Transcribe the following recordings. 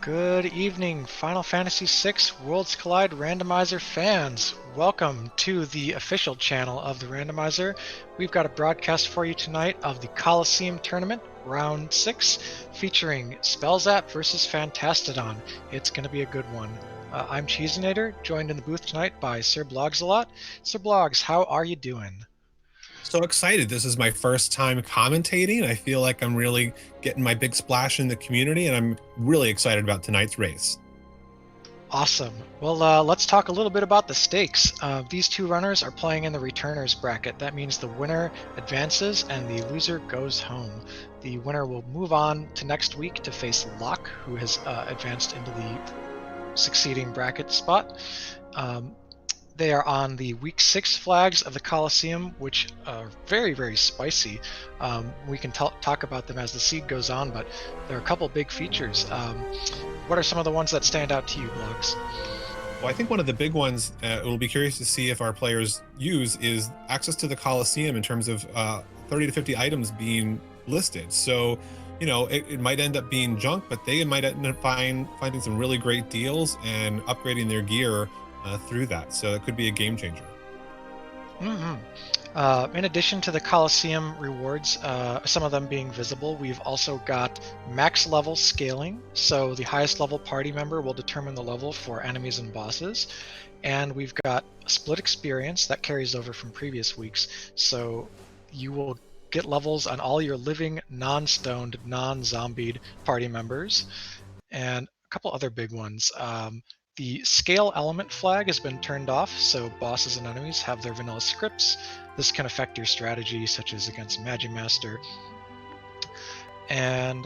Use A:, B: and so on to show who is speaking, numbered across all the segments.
A: Good evening, Final Fantasy VI Worlds Collide Randomizer fans. Welcome to the official channel of the Randomizer. We've got a broadcast for you tonight of the Coliseum tournament, round 6, featuring spellzapp versus fantastadon. It's going to be a good one. I'm Cheesinator, joined in the booth tonight by Sir Blogs. Sir Blogs, how are you doing?
B: So excited. This is my first time commentating. I feel like I'm really getting my big splash in the community, and I'm really excited about tonight's race.
A: Awesome. Well, let's talk a little bit about the stakes. These two runners are playing in the returners bracket. That means the winner advances and the loser goes home. The winner will move on to next week to face Locke, who has advanced into the succeeding bracket spot. Um, they are on the week 6 flags of the Coliseum, which are very, very spicy. We can talk about them as the seed goes on, but there are a couple big features. What are some of the ones that stand out to you, Blogs?
B: Well, I think one of the big ones we'll be curious to see if our players use is access to the Coliseum in terms of 30 to 50 items being listed. So, it might end up being junk, but they might end up finding some really great deals and upgrading their gear through that. So it could be a game changer.
A: In addition to the Coliseum rewards, some of them being visible, we've also got max level scaling. So the highest level party member will determine the level for enemies and bosses. And we've got split experience that carries over from previous weeks. So you will get levels on all your living, non-stoned, non-zombied party members. And a couple other big ones. The scale element flag has been turned off, so bosses and enemies have their vanilla scripts. This can affect your strategy, such as against Magimaster. And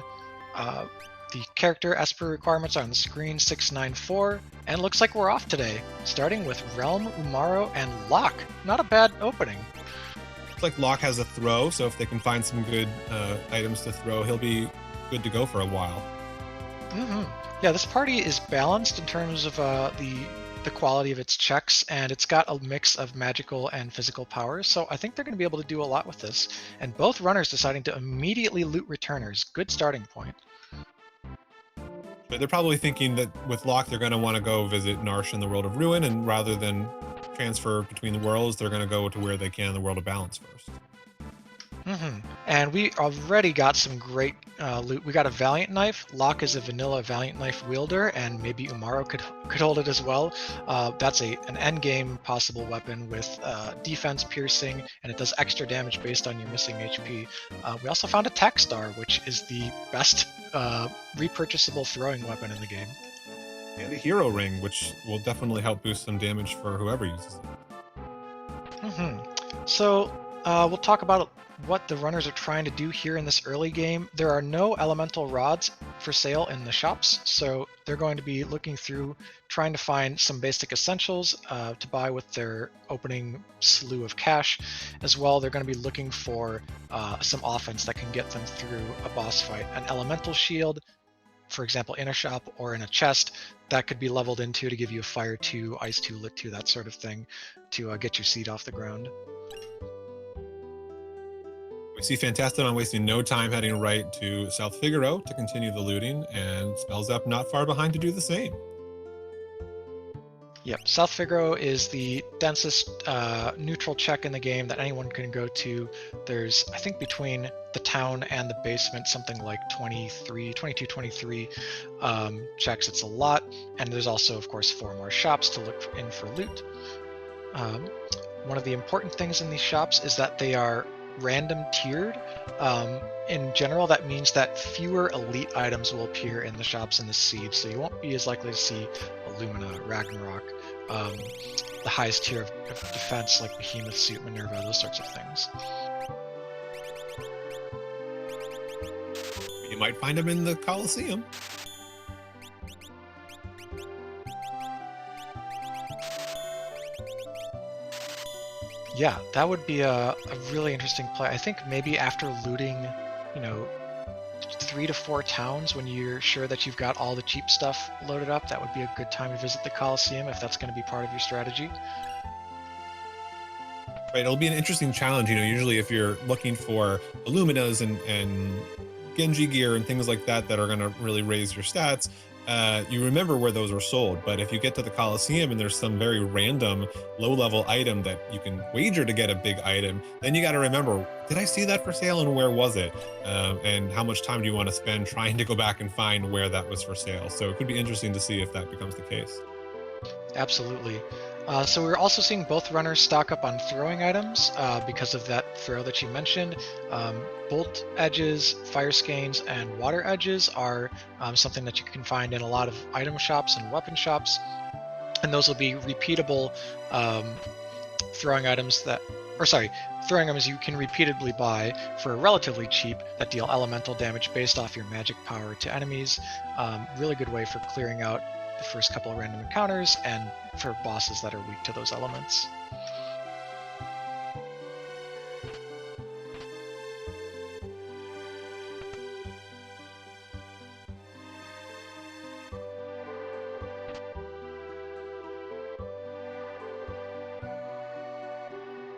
A: the character Esper requirements are on the screen 694, and looks like we're off today, starting with Realm, Umaro, and Locke. Not a bad opening.
B: Looks like Locke has a throw, so if they can find some good items to throw, he'll be good to go for a while.
A: Yeah, this party is balanced in terms of the quality of its checks, and it's got a mix of magical and physical powers. So I think they're going to be able to do a lot with this. And both runners deciding to immediately loot returners. Good starting point.
B: But they're probably thinking that with Locke, they're going to want to go visit Narsh in the World of Ruin, and rather than transfer between the worlds, they're going to go to where they can in the World of Balance first.
A: And we already got some great loot. We got a Valiant Knife. Locke is a vanilla Valiant Knife wielder, and maybe Umaro could hold it as well. That's an endgame possible weapon with defense, piercing, and it does extra damage based on your missing HP. We also found a Tech Star, which is the best repurchasable throwing weapon in the game.
B: And a Hero Ring, which will definitely help boost some damage for whoever uses it.
A: So we'll talk about what the runners are trying to do here in this early game. There are no elemental rods for sale in the shops, so they're going to be looking through trying to find some basic essentials to buy with their opening slew of cash. As well, they're going to be looking for some offense that can get them through a boss fight. An elemental shield, for example, in a shop or in a chest, that could be leveled into to give you a fire 2, ice 2, lit 2, that sort of thing to get your seed off the ground.
B: We see Fantastadon wasting no time heading right to South Figaro to continue the looting, and spellzapp not far behind to do the same.
A: Yep, South Figaro is the densest neutral check in the game that anyone can go to. There's, I think, between the town and the basement, something like 22, 23 checks. It's a lot. And there's also, of course, 4 more shops to look in for loot. One of the important things in these shops is that they are random tiered. In general, that means that fewer elite items will appear in the shops in the seed, so you won't be as likely to see Illumina, Ragnarok, the highest tier of defense like Behemoth Suit, Minerva, those sorts of things.
B: You might find them in the Coliseum.
A: Yeah, that would be a really interesting play. I think maybe after looting, 3 to 4 towns, when you're sure that you've got all the cheap stuff loaded up, that would be a good time to visit the Coliseum if that's going to be part of your strategy.
B: Right, it'll be an interesting challenge. Usually if you're looking for Illuminas and Genji gear and things like that are going to really raise your stats, you remember where those were sold. But if you get to the Coliseum and there's some very random low-level item that you can wager to get a big item, then you got to remember, did I see that for sale and where was it? And how much time do you want to spend trying to go back and find where that was for sale? So it could be interesting to see if that becomes the case.
A: Absolutely. So we're also seeing both runners stock up on throwing items because of that throw that you mentioned. Bolt edges, fire skeins, and water edges are something that you can find in a lot of item shops and weapon shops, and those will be repeatable um, throwing items that, or sorry, throwing items you can repeatedly buy for relatively cheap that deal elemental damage based off your magic power to enemies. Really good way for clearing out the first couple of random encounters and for bosses that are weak to those elements.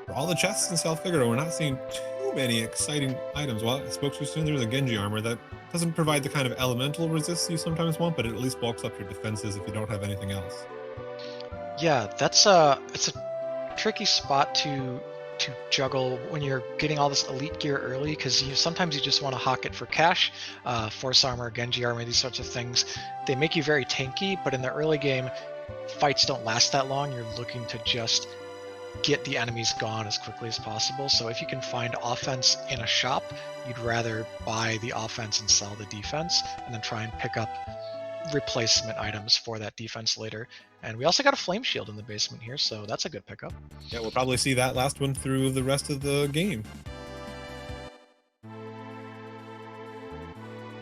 B: For all the chests in South Figaro, we're not seeing too many exciting items. Well, I spoke too soon. There's a Genji armor that doesn't provide the kind of elemental resist you sometimes want, but it at least bulks up your defenses if you don't have anything else.
A: Yeah, it's a tricky spot to juggle when you're getting all this elite gear early because sometimes you just want to hawk it for cash. Force armor, Genji armor, these sorts of things, they make you very tanky, but in the early game, fights don't last that long. You're looking to just get the enemies gone as quickly as possible. So if you can find offense in a shop, you'd rather buy the offense and sell the defense, and then try and pick up replacement items for that defense later. And we also got a flame shield in the basement here, so that's a good pickup.
B: Yeah, we'll probably see that last one through the rest of the game.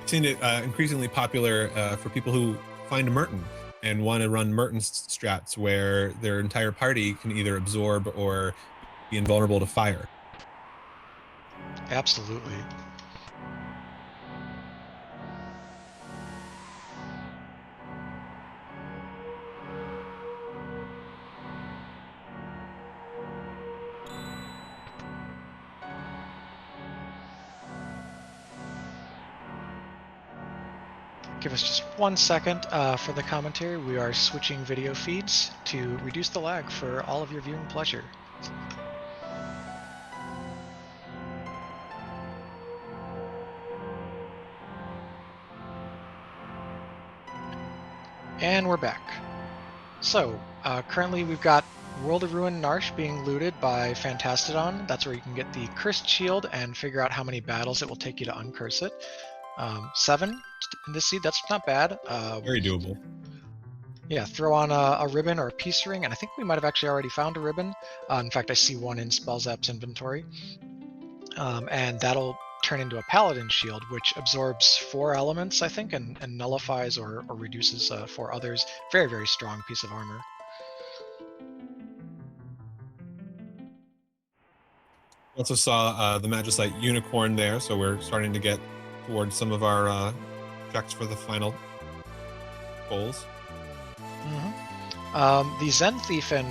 B: I've seen it increasingly popular for people who find Merton and want to run Merton strats where their entire party can either absorb or be invulnerable to fire.
A: Absolutely. Give us just 1 second for the commentary. We are switching video feeds to reduce the lag for all of your viewing pleasure. And we're back. So, currently we've got World of Ruin Narsh being looted by Fantastadon. That's where you can get the Cursed Shield and figure out how many battles it will take you to uncurse it. 7 in this seed, that's not bad.
B: Very doable.
A: Yeah, throw on a ribbon or a peace ring, and I think we might have actually already found a ribbon. In fact, I see one in spellzapp's inventory. And that'll turn into a paladin shield, which absorbs 4 elements, I think, and nullifies or reduces 4 others. Very, very strong piece of armor.
B: Also saw the Magicite Unicorn there, so we're starting to get towards some of our checks for the final goals.
A: The Zen Thief in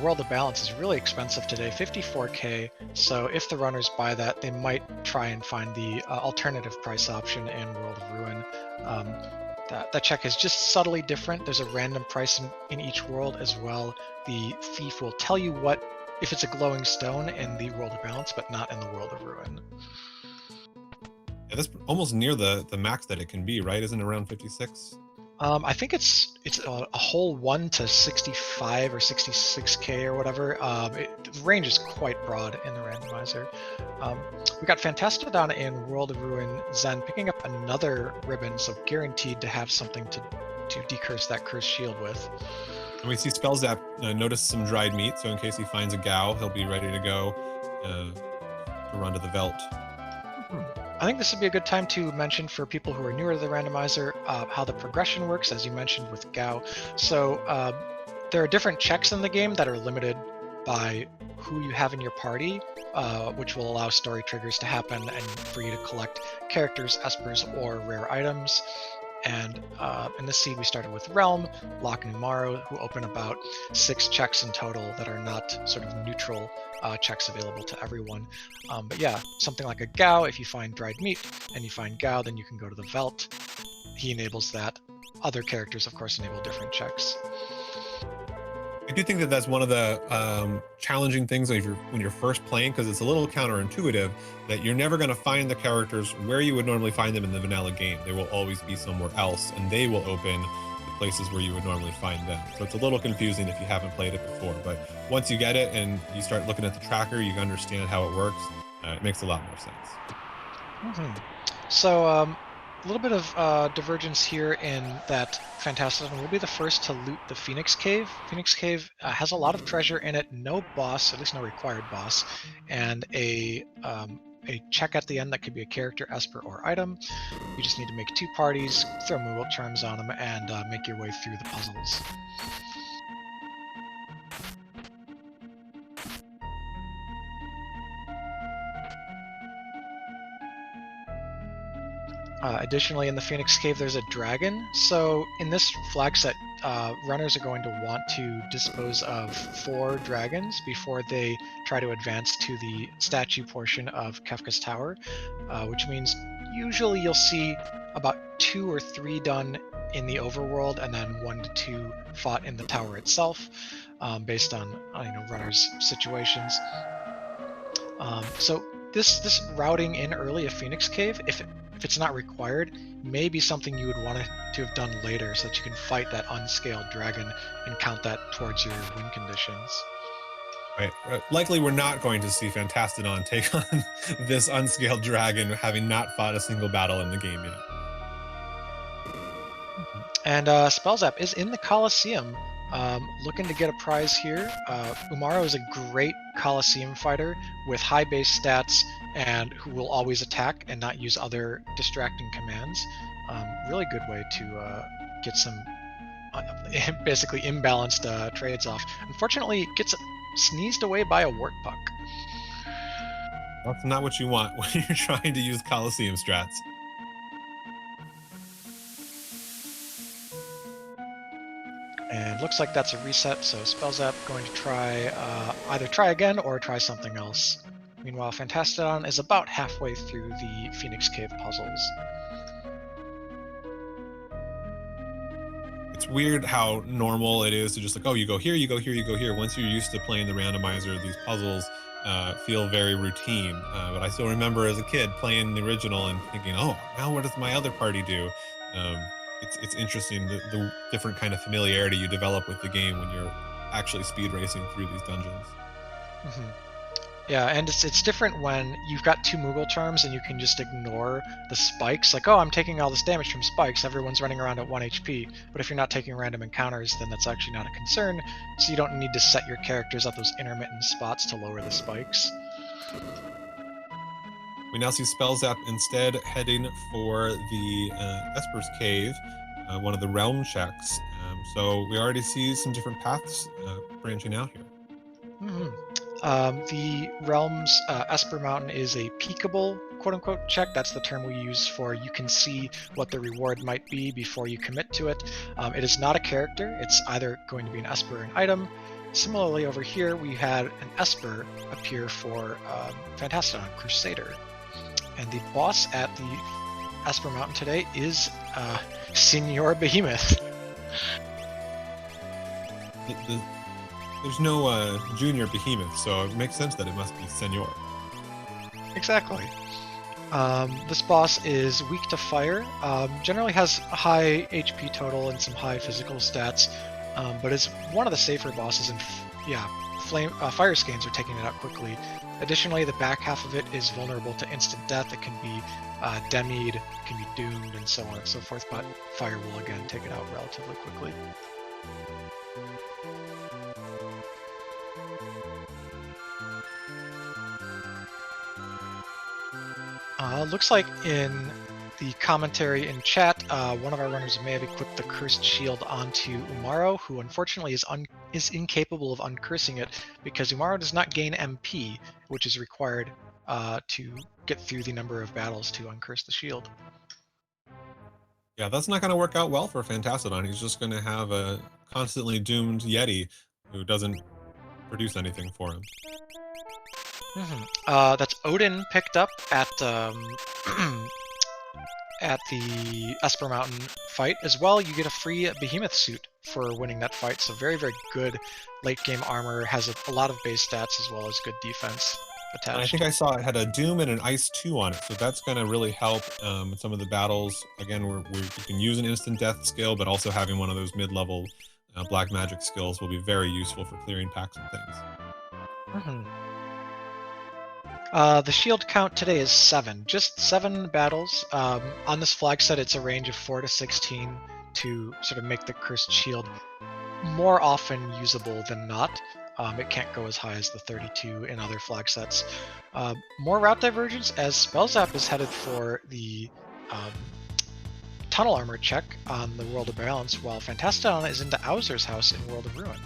A: World of Balance is really expensive today, 54k. So if the runners buy that, they might try and find the alternative price option in World of Ruin. That check is just subtly different. There's a random price in each world as well. The thief will tell you what if it's a glowing stone in the World of Balance, but not in the World of Ruin.
B: Yeah, that's almost near the max that it can be, right? Isn't it around 56?
A: I think it's a whole 1 to 65 or 66k or whatever. The range is quite broad in the randomizer. We got Fantastodon in World of Ruin Zen picking up another ribbon, so guaranteed to have something to decurse that cursed shield with.
B: And we see Spellzap notice some dried meat, so in case he finds a Gao, he'll be ready to go to run to the Velt.
A: I think this would be a good time to mention for people who are newer to the randomizer how the progression works, as you mentioned with Gao. So there are different checks in the game that are limited by who you have in your party, which will allow story triggers to happen and for you to collect characters, espers, or rare items. And in this seed, we started with Realm, Locke, and Umaro, who open about 6 checks in total that are not sort of neutral checks available to everyone. But yeah, something like a Gao, if you find dried meat and you find Gao, then you can go to the Velt. He enables that. Other characters, of course, enable different checks.
B: I do think that that's one of the challenging things when you're first playing, because it's a little counterintuitive that you're never going to find the characters where you would normally find them in the vanilla game. They will always be somewhere else, and they will open the places where you would normally find them. So it's a little confusing if you haven't played it before, but once you get it and you start looking at the tracker, you understand how it works. It makes a lot more sense.
A: So, a little bit of divergence here in that Fantastadon will be the first to loot the Phoenix Cave. Phoenix Cave has a lot of treasure in it, no boss, at least no required boss, and a check at the end that could be a character, Esper, or item. You just need to make 2 parties, throw Moogle Charms on them, and make your way through the puzzles. Additionally, in the Phoenix Cave, there's a dragon. So in this flag set, runners are going to want to dispose of 4 dragons before they try to advance to the statue portion of Kefka's tower, which means usually you'll see about 2 or 3 done in the overworld, and then 1 to 2 fought in the tower itself, based on runners' situations. So this routing in early a Phoenix Cave, if it's not required, may be something you would want to have done later, so that you can fight that unscaled dragon and count that towards your win conditions.
B: Right. Likely, we're not going to see Fantastadon take on this unscaled dragon, having not fought a single battle in the game yet.
A: And spellzapp is in the Coliseum, looking to get a prize here. Umaro is a great Coliseum fighter with high base stats and who will always attack and not use other distracting commands. Really good way to get some basically imbalanced trades off. Unfortunately, it gets sneezed away by a wart puck.
B: That's not what you want when you're trying to use Coliseum strats.
A: And looks like that's a reset, so spellzapp going to try either try again or try something else. Meanwhile, Fantastadon is about halfway through the Phoenix Cave puzzles.
B: It's weird how normal it is to just like, oh, you go here, you go here, you go here. Once you're used to playing the randomizer, these puzzles feel very routine. But I still remember as a kid playing the original and thinking, oh, now what does my other party do? It's interesting the different kind of familiarity you develop with the game when you're actually speed racing through these dungeons.
A: Yeah, and it's different when you've got 2 Moogle Charms and you can just ignore the spikes. Like, oh, I'm taking all this damage from spikes. Everyone's running around at 1 HP. But if you're not taking random encounters, then that's actually not a concern. So you don't need to set your characters at those intermittent spots to lower the spikes.
B: We now see spellzapp instead heading for the Esper's Cave, one of the realm checks. So we already see some different paths branching out here.
A: The realm's Esper Mountain is a peekable, quote-unquote, check. That's the term we use for you can see what the reward might be before you commit to it. It is not a character. It's either going to be an Esper or an item. Similarly, over here, we had an Esper appear for Fantastadon, Crusader. And the boss at the Esper Mountain today is Signor Behemoth.
B: There's no junior behemoth, so it makes sense that it must be Senor.
A: Exactly. This boss is weak to fire, generally has a high HP total and some high physical stats, but is one of the safer bosses, and fire skeins are taking it out quickly. Additionally, the back half of it is vulnerable to instant death. It can be demied, can be doomed, and so on and so forth, but fire will again take it out relatively quickly. Looks like in the commentary in chat, one of our runners may have equipped the Cursed Shield onto Umaro, who unfortunately is incapable of uncursing it because Umaro does not gain MP, which is required to get through the number of battles to uncurse the shield.
B: Yeah, that's not going to work out well for Fantastadon. He's just going to have a constantly doomed Yeti who doesn't produce anything for him.
A: That's Odin picked up at at the Esper Mountain fight. As well, you get a free Behemoth suit for winning that fight, so very, very good late game armor, has a lot of base stats as well as good defense.
B: And I
A: attached.
B: think I saw it had a Doom and an Ice 2 on it, so that's going to really help in some of the battles. Again, we can use an instant death skill, but also having one of those mid-level black magic skills will be very useful for clearing packs and things.
A: Mhm. The shield count today is 7. Just 7 battles. On this flag set, it's a range of 4 to 16 to sort of make the cursed shield more often usable than not. It can't go as high as the 32 in other flag sets. More route divergence as spellzapp is headed for the um, tunnel armor check on the World of Balance, while fantastadon is into Owzer's house in World of Ruin.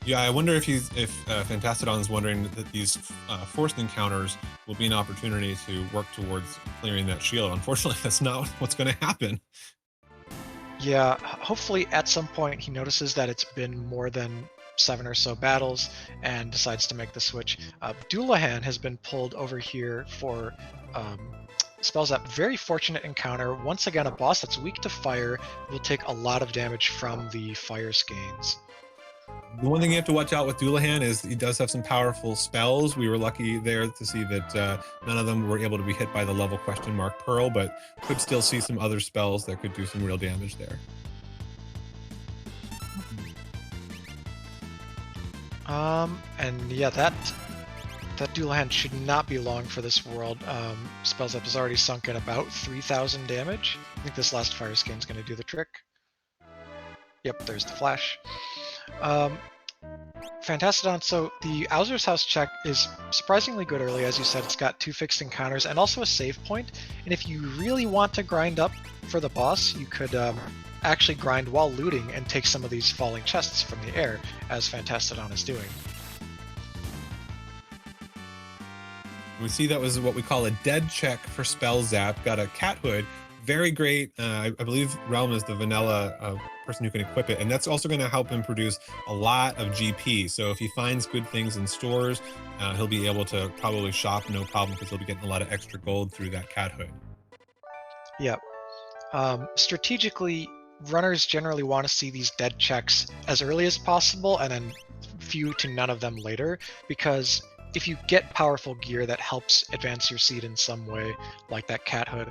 B: Yeah, I wonder if Fantastadon's wondering that these forced encounters will be an opportunity to work towards clearing that shield. Unfortunately, that's not what's going to happen.
A: Yeah, hopefully at some point he notices that it's been more than 7 or so battles and decides to make the switch. Doulahan has been pulled over here for spellzapp. Very fortunate encounter. Once again, a boss that's weak to fire will take a lot of damage from the fire skeins.
B: The one thing you have to watch out with Doulahan is he does have some powerful spells. We were lucky there to see that none of them were able to be hit by the level question mark Pearl, but could still see some other spells that could do some real damage there.
A: And yeah, that Doulahan should not be long for this world. Spellzapp has already sunk in about 3,000 damage. I think this last fire skin is going to do the trick. Yep, there's the flash. Fantastadon, so the Owzer's House check is surprisingly good early. As you said, it's got 2 fixed encounters and also a save point. And if you really want to grind up for the boss, you could actually grind while looting and take some of these falling chests from the air, as Fantastadon is doing.
B: We see that was what we call a dead check for spellzapp. Got a cat hood. Very great. I believe Realm is the vanilla person who can equip it, and that's also going to help him produce a lot of GP. So if he finds good things in stores, he'll be able to probably shop no problem because he'll be getting a lot of extra gold through that cat hood.
A: Yep. Strategically, runners generally want to see these dead checks as early as possible and then few to none of them later, because if you get powerful gear that helps advance your seed in some way, like that cat hood,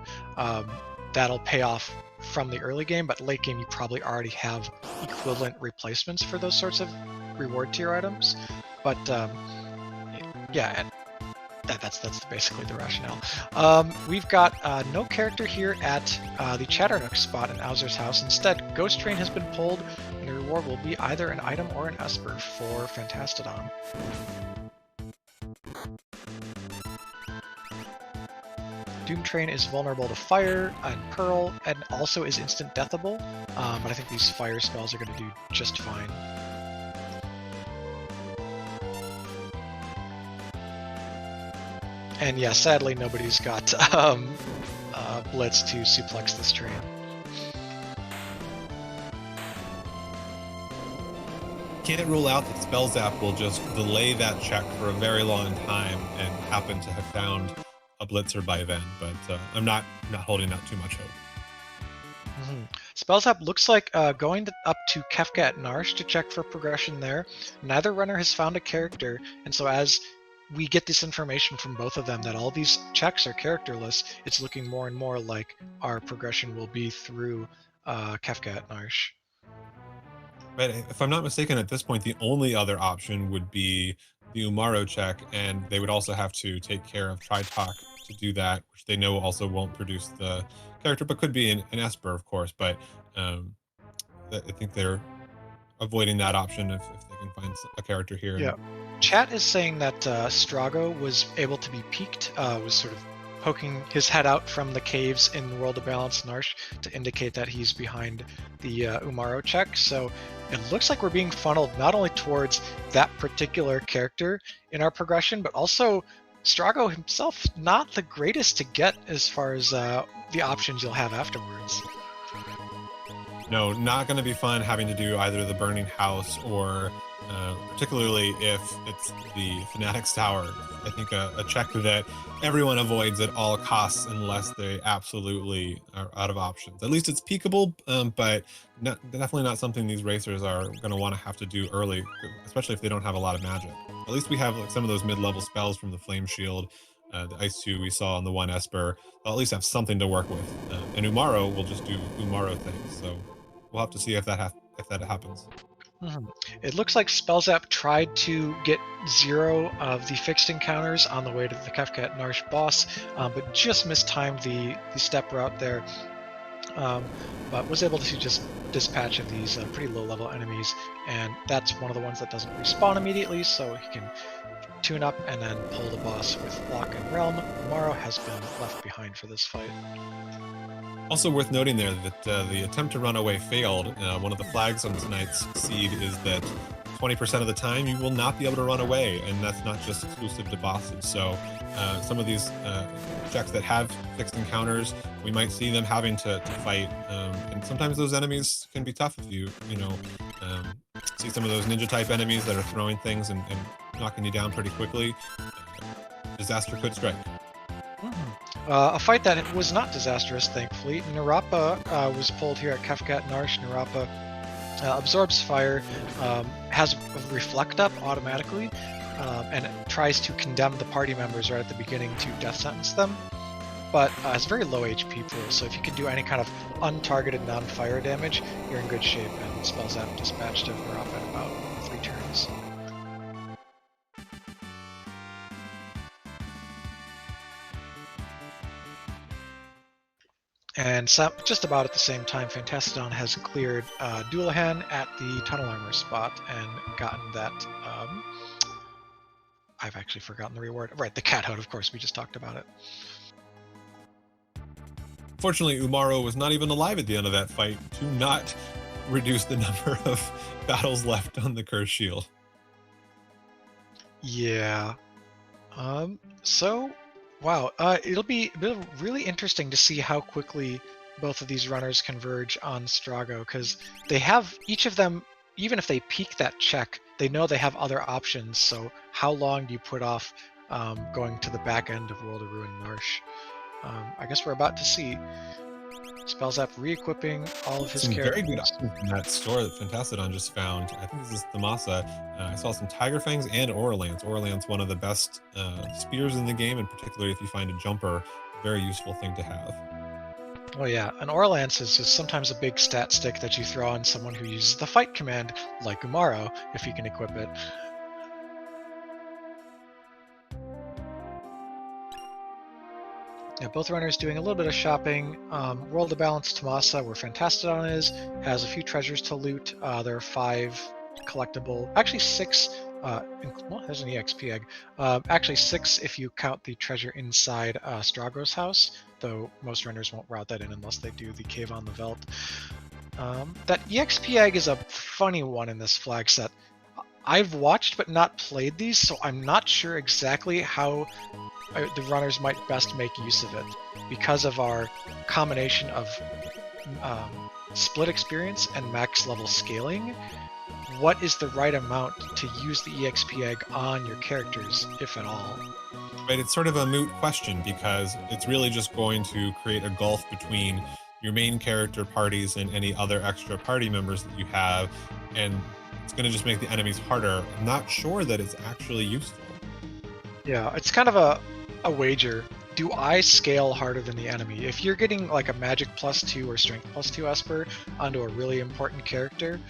A: that'll pay off from the early game, but late game you probably already have equivalent replacements for those sorts of reward tier items. But yeah, that's basically the rationale. We've got no character here at the Chatternook spot in Owzer's house. Instead, Ghost Train has been pulled, and the reward will be either an item or an Esper for Fantastadon. Doom Train is vulnerable to fire and Pearl, and also is instant deathable, but I think these fire spells are going to do just fine. And yeah, sadly nobody's got Blitz to suplex this train.
B: Can't rule out that spellzapp will just delay that check for a very long time and happen to have found a blitzer by then, but I'm not holding out too much hope.
A: Mm-hmm. Spellzapp looks like going up to Kefka at Narsh to check for progression there. Neither runner has found a character, and so as we get this information from both of them that all these checks are characterless, it's looking more and more like our progression will be through Kefka at Narsh.
B: But if I'm not mistaken, at this point, the only other option would be the Umaro check, and they would also have to take care of Tritalk to do that, which they know also won't produce the character, but could be an Esper, of course. But I think they're avoiding that option if they can find a character here.
A: Yeah. Chat is saying that Strago was able to be peeked, was sort of poking his head out from the caves in the World of Balance Narsh to indicate that he's behind the Umaro check. So it looks like we're being funneled not only towards that particular character in our progression, but also Strago himself, not the greatest to get as far as the options you'll have afterwards.
B: No, not going to be fun having to do either the Burning House or particularly if it's the Fanatic's Tower. I think a check that everyone avoids at all costs unless they absolutely are out of options. At least it's peekable, but definitely not something these racers are going to want to have to do early, especially if they don't have a lot of magic. At least we have like some of those mid-level spells from the Flame Shield, the Ice 2 we saw on the one Esper. They'll at least have something to work with. And Umaro will just do Umaro things. So we'll have to see if that happens.
A: Mhm. It looks like spellzapp tried to get 0 of the fixed encounters on the way to the Kefka at Narsh boss, but just mistimed the step route there. But was able to just dispatch of these pretty low level enemies, and that's one of the ones that doesn't respawn immediately, so he can tune up and then pull the boss with Lock and Realm. Umaro has been left behind for this fight.
B: Also worth noting there that the attempt to run away failed. One of the flags on tonight's seed is that 20% of the time you will not be able to run away, and that's not just exclusive to bosses. So some of these checks that have fixed encounters, we might see them having to fight, and sometimes those enemies can be tough if you see some of those ninja type enemies that are throwing things and knocking you down pretty quickly. Disaster could strike.
A: A fight that was not disastrous, thankfully. Narapa was pulled here at Kefka at Narsh. Narapa absorbs fire, has a reflect up automatically, and tries to condemn the party members right at the beginning to death sentence them, but has very low HP pool, so if you can do any kind of untargeted non-fire damage, you're in good shape, and spellzapp dispatched of Narapa in about 3 turns. And just about at the same time, Fantastadon has cleared Dualahan at the Tunnel Armor spot and gotten that. I've actually forgotten the reward. Right, the Cat Hood, of course, we just talked about it.
B: Fortunately, Umaro was not even alive at the end of that fight to not reduce the number of battles left on the Curse Shield.
A: Yeah. So, wow. It'll be really interesting to see how quickly both of these runners converge on Strago, because they have, each of them, even if they peak that check, they know they have other options. So how long do you put off going to the back end of World of Ruin Marsh? I guess we're about to see. spellzapp re-equipping all of his
B: Some
A: characters.
B: very good items in that store that Fantastadon just found. I think this is Thamasa. I saw some Tiger Fangs and Auralance. Auralance, one of the best spears in the game, and particularly if you find a jumper, very useful thing to have.
A: Oh yeah, an Auralance is just sometimes a big stat stick that you throw on someone who uses the fight command, like Umaro, if you can equip it. Yeah, both runners doing a little bit of shopping. World of Balance Tomasa, where Fantastadon is, has a few treasures to loot. There are 5 collectible, actually 6. Well, there's an EXP egg. Actually 6 if you count the treasure inside Strago's house, though most runners won't route that in unless they do the Cave on the Veldt. That EXP egg is a funny one in this flag set. I've watched but not played these, so I'm not sure exactly how the runners might best make use of it, because of our combination of split experience and max level scaling. What is the right amount to use the EXP egg on your characters, if at all?
B: Right, it's sort of a moot question because it's really just going to create a gulf between your main character parties and any other extra party members that you have, and it's going to just make the enemies harder. I'm not sure that it's actually useful.
A: Yeah, it's kind of a wager. Do I scale harder than the enemy? If you're getting like a magic +2 or strength +2 Esper onto a really important character,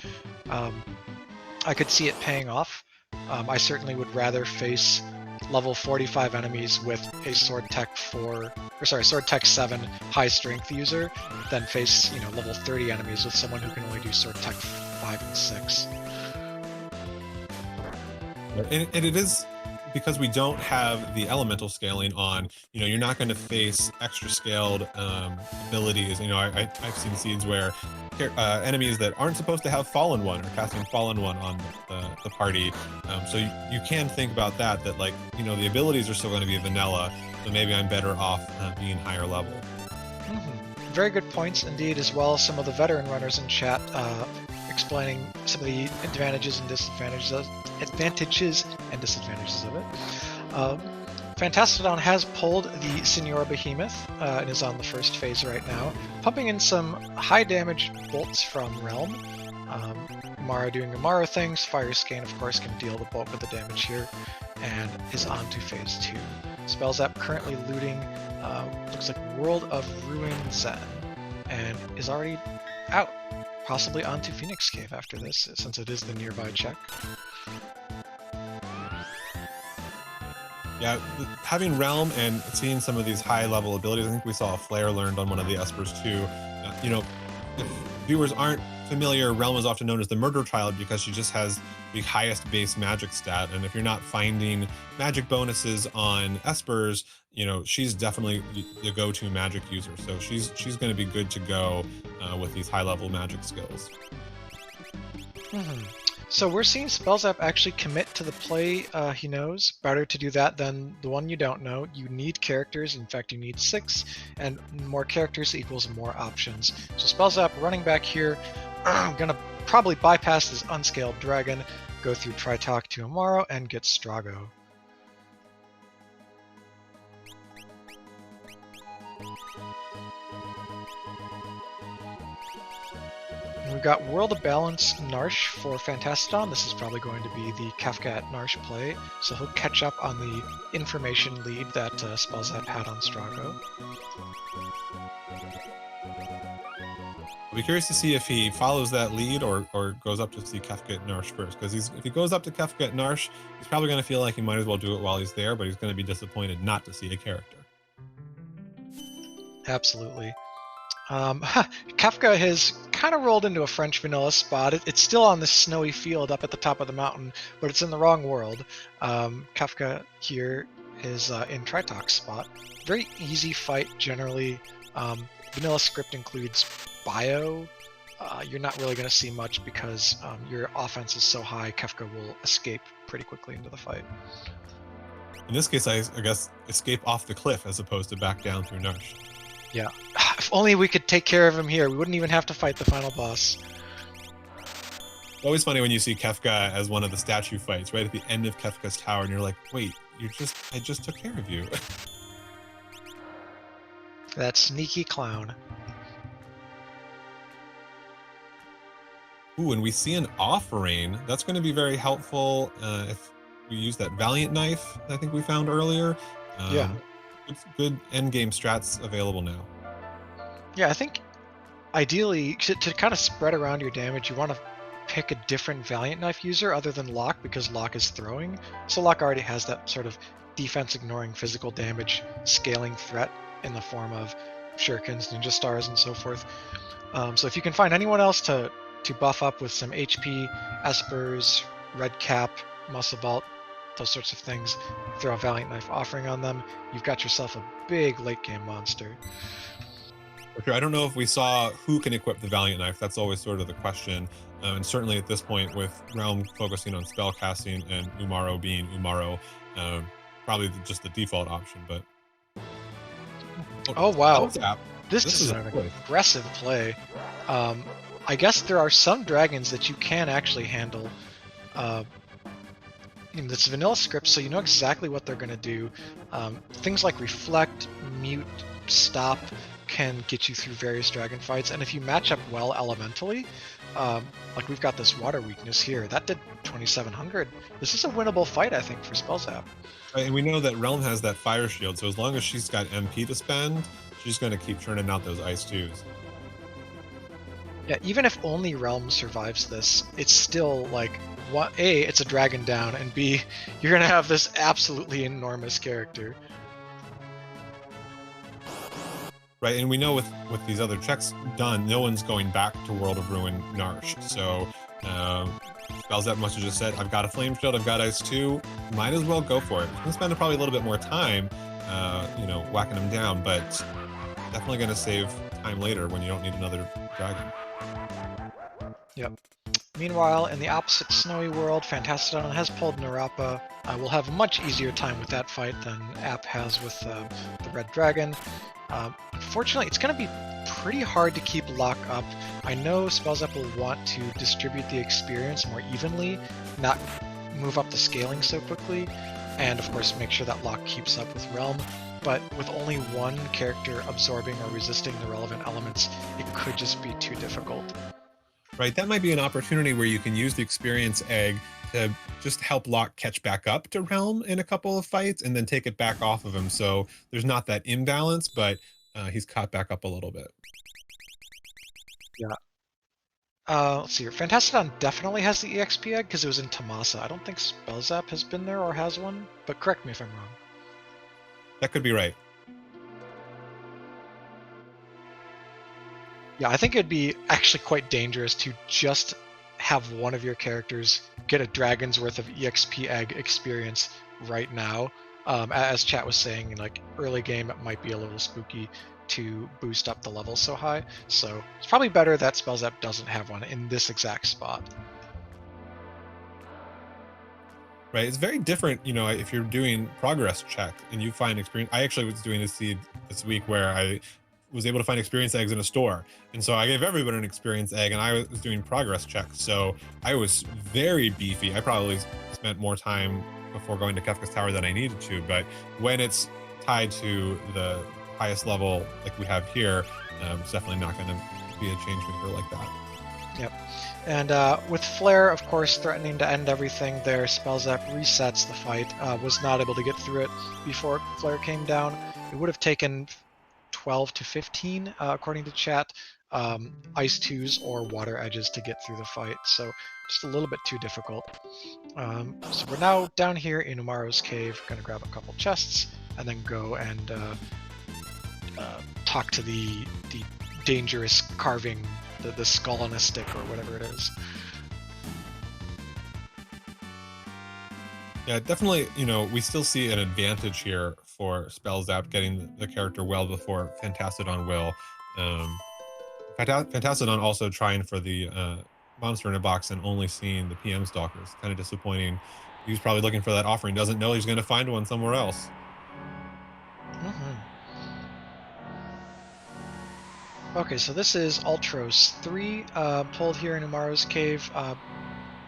A: I could see it paying off. I certainly would rather face level 45 enemies with a sword tech 7 high strength user than face, level 30 enemies with someone who can only do sword tech 5 and 6.
B: And it is because we don't have the elemental scaling on, you're not going to face extra scaled abilities. I've seen seeds where enemies that aren't supposed to have Fallen One are casting Fallen One on the party. So you can think about that the abilities are still going to be vanilla, so maybe I'm better off being higher level.
A: Very good points indeed as well. Some of the veteran runners in chat explaining some of the advantages and disadvantages of it. Fantastadon has pulled the Signora Behemoth and is on the first phase right now, pumping in some high damage bolts from Realm. Umaro doing Umaro things. Fire Scan, of course, can deal the bulk of the damage here, and is on to phase 2. Spellzapp currently looting, looks like World of Ruin Zen, and is already out, possibly onto Phoenix Cave after this, since it is the nearby check.
B: Yeah, having Realm and seeing some of these high-level abilities, I think we saw a Flare learned on one of the Espers too. You know, if viewers aren't familiar, Realm is often known as the Murder Child because she just has the highest base magic stat, and if you're not finding magic bonuses on Espers, you know, she's definitely the go-to magic user. So she's going to be good to go with these high-level magic skills.
A: So we're seeing Spellzapp actually commit to the play he knows. Better to do that than the one you don't know. You need characters. In fact, you need 6, and more characters equals more options. So Spellzapp running back here, gonna probably bypass this unscaled dragon, go through Tritalk to Umaro, and get Strago. We've got World of Balance Narsh for Fantastadon. This is probably going to be the Kefka at Narsh play, so he'll catch up on the information lead that Spellzapp had on Strago.
B: I'll be curious to see if he follows that lead or goes up to see Kefka at Narsh first, because if he goes up to Kefka at Narsh, he's probably going to feel like he might as well do it while he's there, but he's going to be disappointed not to see a character.
A: Absolutely. Kefka has kind of rolled into a French vanilla spot. It's still on this snowy field up at the top of the mountain, but it's in the wrong world. Kefka here is in Tritalk's spot. Very easy fight generally. Vanilla script includes bio. You're not really going to see much because your offense is so high, Kefka will escape pretty quickly into the fight.
B: In this case, I guess escape off the cliff as opposed to back down through Narsh.
A: Yeah. If only we could take care of him here. We wouldn't even have to fight the final boss.
B: Always funny when you see Kefka as one of the statue fights, right at the end of Kefka's tower, and you're like, wait, I just took care of you.
A: That sneaky clown.
B: Ooh, and we see an offering. That's going to be very helpful if we use that Valiant Knife I think we found earlier.
A: Yeah.
B: It's good endgame strats available now.
A: Yeah, I think ideally, to kind of spread around your damage, you want to pick a different Valiant Knife user other than Locke, because Locke is throwing. So Locke already has that sort of defense ignoring physical damage scaling threat in the form of shurikens, ninja stars, and so forth. So if you can find anyone else to buff up with some HP, Espers, Red Cap, Muscle Belt, those sorts of things, throw a Valiant Knife offering on them, you've got yourself a big late game monster.
B: Okay, I don't know if we saw who can equip the Valiant Knife. That's always sort of the question. And certainly at this point, with Realm focusing on spell casting and Umaro being Umaro, probably just the default option. But
A: oh wow,
B: spellzapp.
A: This is an aggressive play. I guess there are some dragons that you can actually handle. It's vanilla script, so you know exactly what they're going to do. Things like Reflect, Mute, Stop can get you through various dragon fights, and if you match up well elementally, like we've got this water weakness here, that did 2700. This is a winnable fight, I think, for Spellzapp.
B: Right, and we know that Realm has that fire shield, so as long as she's got MP to spend, she's going to keep churning out those ice 2s.
A: Yeah, even if only Realm survives this, it's still like, A, it's a dragon down, and B, you're going to have this absolutely enormous character.
B: Right, and we know with these other checks done, no one's going back to World of Ruin Narsh. So Spellzapp must have just said, I've got a Flame Shield, I've got Ice 2, might as well go for it. I'm going to spend probably a little bit more time, whacking them down, but definitely going to save time later when you don't need another dragon.
A: Yep. Meanwhile, in the opposite snowy world, Fantastadon has pulled Narapa. We'll have a much easier time with that fight than App has with the Red Dragon. Unfortunately, it's going to be pretty hard to keep Lock up. I know spellzapp will want to distribute the experience more evenly, not move up the scaling so quickly, and of course make sure that Lock keeps up with Realm. But with only one character absorbing or resisting the relevant elements, it could just be too difficult.
B: Right, that might be an opportunity where you can use the experience egg to just help Locke catch back up to Realm in a couple of fights and then take it back off of him. So there's not that imbalance, but he's caught back up a little bit.
A: Yeah. Let's see here. Fantastadon definitely has the EXP egg because it was in Tamasa. I don't think spellzapp has been there or has one, but correct me if I'm wrong.
B: That could be right.
A: Yeah, I think it'd be actually quite dangerous to just have one of your characters get a dragon's worth of EXP egg experience right now. As chat was saying, like early game, it might be a little spooky to boost up the levels so high. So it's probably better that spellzapp doesn't have one in this exact spot.
B: Right, it's very different, you know, if you're doing progress check and you find experience. I actually was doing a seed this week where I was able to find experience eggs in a store, and so I gave everybody an experience egg, and I was doing progress checks, so I was very beefy. I probably spent more time before going to Kefka's tower than I needed to, but when it's tied to the highest level like we have here, it's definitely not going to be a change maker like that.
A: Yep. And with Flare, of course, threatening to end everything there, spellzapp resets the fight. Was not able to get through it before Flare came down. It would have taken 12 to 15, according to chat, Ice 2s or Water Edges to get through the fight, so just a little bit too difficult. So we're now down here in Umaro's cave, gonna grab a couple chests, and then go and talk to the dangerous carving, the skull on a stick or whatever it is.
B: Yeah, definitely, you know, we still see an advantage here for spellzapp getting the character well before Fantastadon will. Fantastadon also trying for the monster in a box and only seeing the PM stalkers. Kind of disappointing. He's probably looking for that offering, doesn't know he's going to find one somewhere else.
A: Okay, so this is Ultros 3, pulled here in Umaro's cave.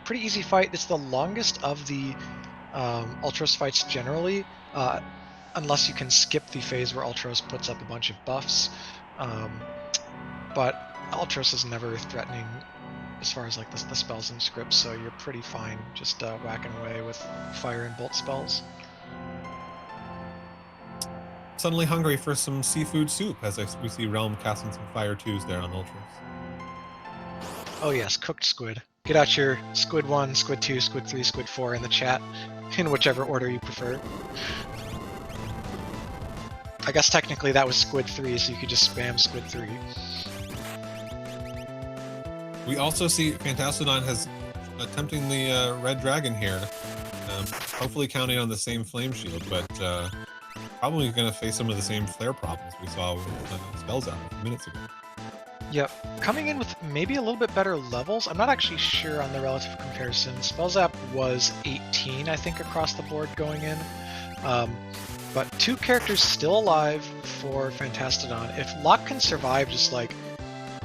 A: Pretty easy fight. It's the longest of the Ultros fights generally, unless you can skip the phase where Ultros puts up a bunch of buffs. But Ultros is never threatening as far as like the spells and scripts, so you're pretty fine just whacking away with fire and bolt spells.
B: Suddenly hungry for some seafood soup as we see Realm casting some fire 2s there on Ultros.
A: Oh yes, cooked squid. Get out your squid 1, squid 2, squid 3, squid 4 in the chat, in whichever order you prefer. I guess technically that was squid 3, so you could just spam squid 3.
B: We also see Fantastadon has attempting the red dragon here. Hopefully counting on the same flame shield, but probably going to face some of the same flare problems we saw with spellzapp a few minutes ago.
A: Yep, coming in with maybe a little bit better levels. I'm not actually sure on the relative comparison. Spellzapp was 18, I think, across the board going in. But 2 characters still alive for Fantastadon. If Locke can survive just like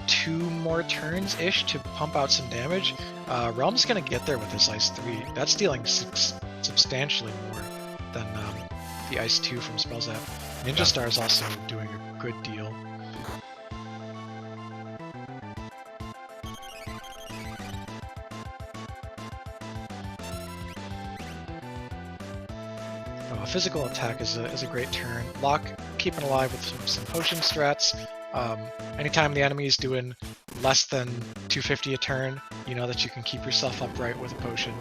A: 2 more turns-ish to pump out some damage, Realm's going to get there with his Ice 3. That's dealing substantially more than the Ice 2 from spellzapp. Ninja Star is also doing a good deal. Physical attack is a great turn. Locke keeping alive with some potion strats. Anytime the enemy is doing less than 250 a turn, you know that you can keep yourself upright with a potion.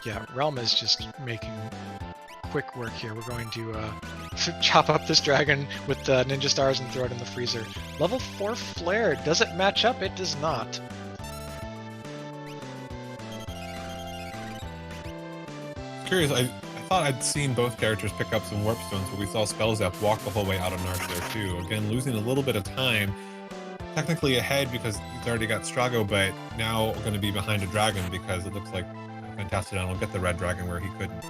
A: Yeah, Realm is just making quick work here. We're going to chop up this dragon with ninja stars and throw it in the freezer. Level 4 Flare. Does it match up? It does not.
B: Curious, I thought I'd seen both characters pick up some warp stones, but we saw spellzapp walk the whole way out of Narsh there too. Again, losing a little bit of time. Technically ahead because he's already got Strago, but now going to be behind a dragon because it looks like Fantastadon will get the red dragon where he couldn't.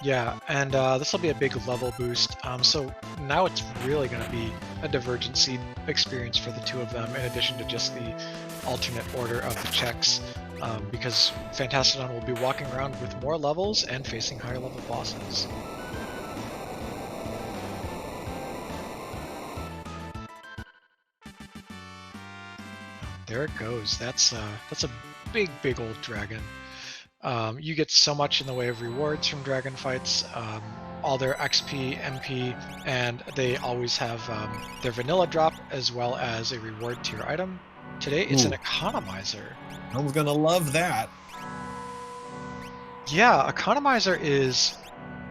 A: Yeah, and this will be a big level boost. So now it's really going to be a divergency experience for the two of them, in addition to just the alternate order of the checks, because Fantastadon will be walking around with more levels and facing higher level bosses. There it goes. That's a big old dragon. You get so much in the way of rewards from dragon fights, all their XP, MP, and they always have their vanilla drop as well as a reward tier item. Today it's an
B: Ooh,
A: economizer.
B: I was gonna love that.
A: Yeah, economizer is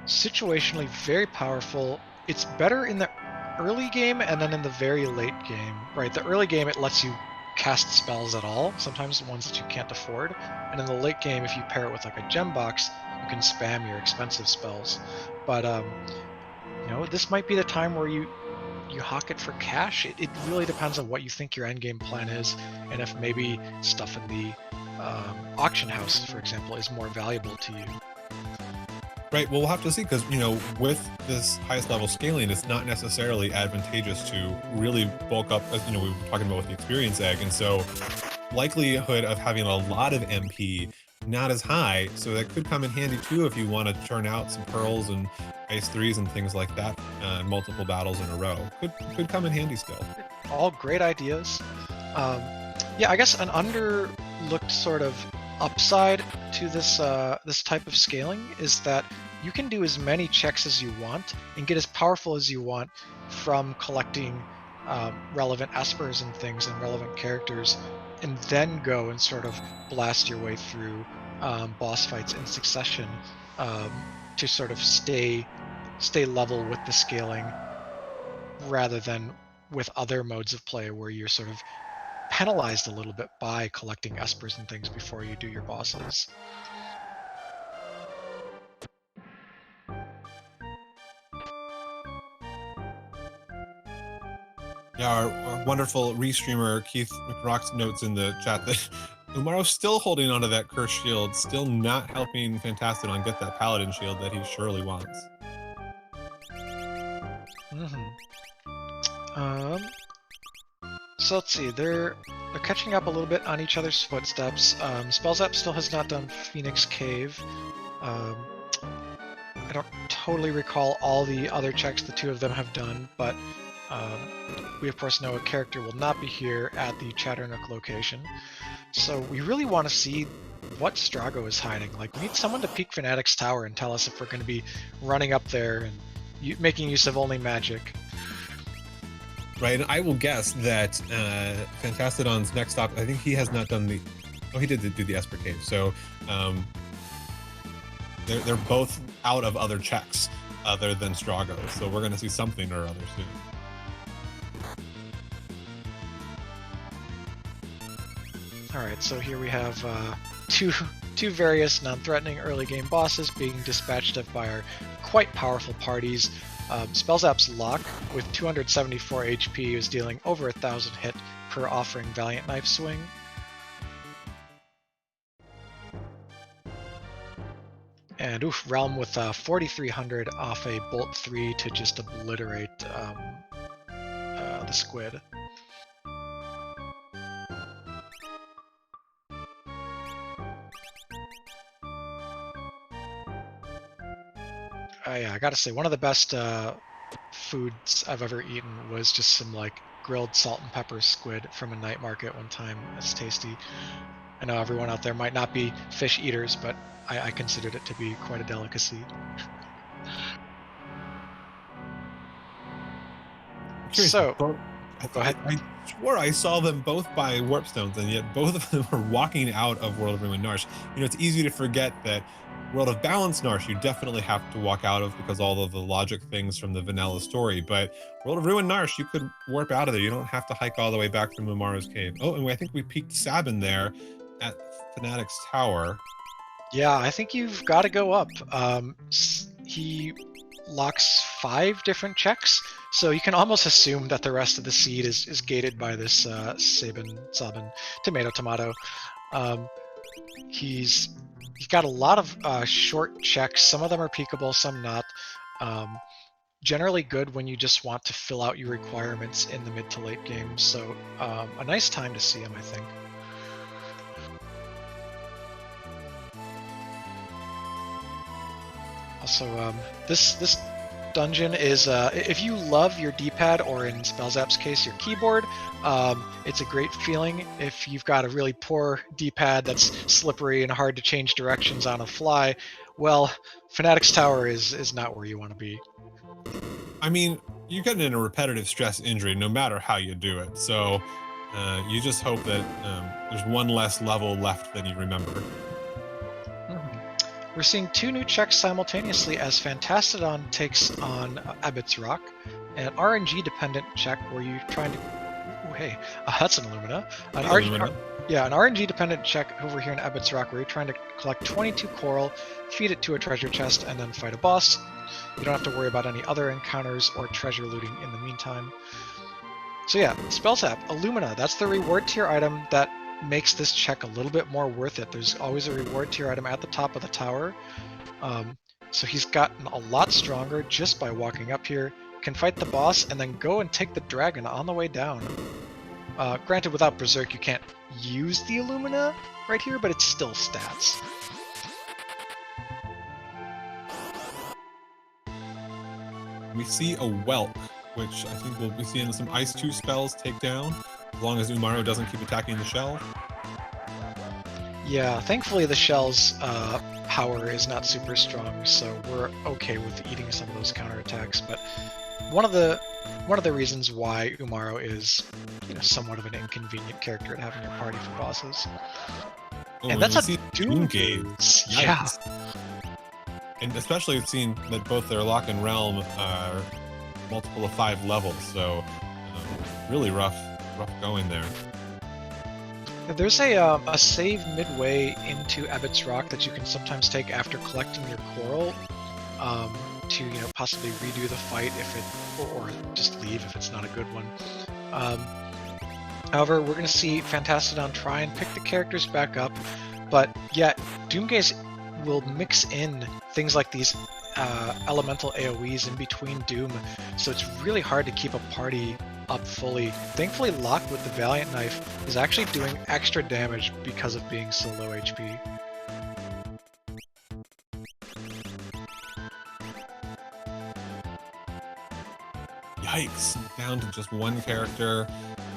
A: situationally very powerful. It's better in the early game and then in the very late game, right? The early game, it lets you cast spells at all, sometimes the ones that you can't afford. And in the late game, if you pair it with like a gem box, you can spam your expensive spells. But this might be the time where you hawk it for cash. It really depends on what you think your end game plan is, and if maybe stuff in the auction house, for example, is more valuable to you.
B: Right. Well, we'll have to see because, with this highest level scaling, it's not necessarily advantageous to really bulk up, as we were talking about with the experience egg. And so, likelihood of having a lot of MP not as high. So, that could come in handy too if you want to turn out some pearls and ice threes and things like that, multiple battles in a row. Could come in handy still.
A: All great ideas. Um, yeah, I guess an underlooked sort of upside to this type of scaling is that you can do as many checks as you want and get as powerful as you want from collecting relevant espers and things and relevant characters, and then go and sort of blast your way through boss fights in succession to sort of stay level with the scaling rather than with other modes of play where you're sort of penalized a little bit by collecting espers and things before you do your bosses.
B: Yeah, our wonderful restreamer Keith McRox notes in the chat that Umaro's still holding onto that cursed shield, still not helping Fantastadon get that paladin shield that he surely wants.
A: So let's see, they're catching up a little bit on each other's footsteps. Spellzapp still has not done Phoenix Cave. Um, I don't totally recall all the other checks the two of them have done, but we of course know a character will not be here at the Chatternook location. So we really want to see what Strago is hiding. Like, we need someone to peek Fanatic's tower and tell us if we're going to be running up there and making use of only magic.
B: Right, and I will guess that Fantastadon's next stop, I think he has not done the... Oh, he did do the Esper Cave. So they're both out of other checks other than Strago. So we're going to see something or other soon.
A: All right, so here we have two various non-threatening early game bosses being dispatched of by our quite powerful parties. Spellzapp's Lock, with 274 HP, is dealing over 1,000 hit per offering Valiant Knife Swing. And Realm with 4,300 off a Bolt 3 to just obliterate the squid. Yeah, I gotta say, one of the best foods I've ever eaten was just some like grilled salt and pepper squid from a night market one time. It's tasty. I know everyone out there might not be fish eaters, but I considered it to be quite a delicacy. So,
B: go
A: ahead.
B: I swore I saw them both by warp stones, and yet both of them were walking out of World of Ruin Narsh. It's easy to forget that World of Balance Narsh you definitely have to walk out of because all of the logic things from the vanilla story. But World of Ruin Narsh, you could warp out of there. You don't have to hike all the way back from Umaro's cave. Oh, and I think we peaked Sabin there at Fanatic's tower.
A: Yeah, I think you've got to go up. He locks 5 different checks, so you can almost assume that the rest of the seed is gated by this Sabin, tomato. He's You've got a lot of short checks. Some of them are peekable, some not. Um, Generally good when you just want to fill out your requirements in the mid to late game. So a nice time to see him, I think. Also, this dungeon is if you love your D-pad, or in spellzapp's case, your keyboard, it's a great feeling. If you've got a really poor D-pad that's slippery and hard to change directions on a fly, well, Fanatic's Tower is not where you want to be.
B: I mean, you're getting in a repetitive stress injury no matter how you do it. So you just hope that there's one less level left than you remember.
A: We're seeing two new checks simultaneously as Fantastadon takes on Abbott's Rock, an RNG-dependent check where you're trying to... Ooh, hey, that's an Illumina. Yeah, an RNG-dependent check over here in Abbott's Rock where you're trying to collect 22 coral, feed it to a treasure chest, and then fight a boss. You don't have to worry about any other encounters or treasure looting in the meantime. So yeah, spellzapp, Illumina, that's the reward tier item that makes this check a little bit more worth it. There's always a reward tier item at the top of the tower. So he's gotten a lot stronger just by walking up here, can fight the boss, and then go and take the dragon on the way down. Granted, without Berserk, you can't use the Illumina right here, but it's still stats.
B: We see a Whelk, which I think we'll be seeing some Ice 2 spells take down, as long as Umaro doesn't keep attacking the shell.
A: Yeah, thankfully the shell's power is not super strong, so we're okay with eating some of those counterattacks. But one of the reasons why Umaro is, somewhat of an inconvenient character at having your party for bosses.
B: Oh,
A: and that's a
B: Doomgaze.
A: Yeah.
B: And especially seeing that both their lock and realm are multiple of 5 levels, so really rough going there.
A: There's a save midway into Abbott's Rock that you can sometimes take after collecting your coral to possibly redo the fight or just leave if it's not a good one. However, we're going to see Fantastadon try and pick the characters back up, but yet Doomgaze will mix in things like these elemental AoEs in between Doom, so it's really hard to keep a party up fully. Thankfully, Locke with the Valiant Knife is actually doing extra damage because of being so low HP.
B: Yikes, down to just one character.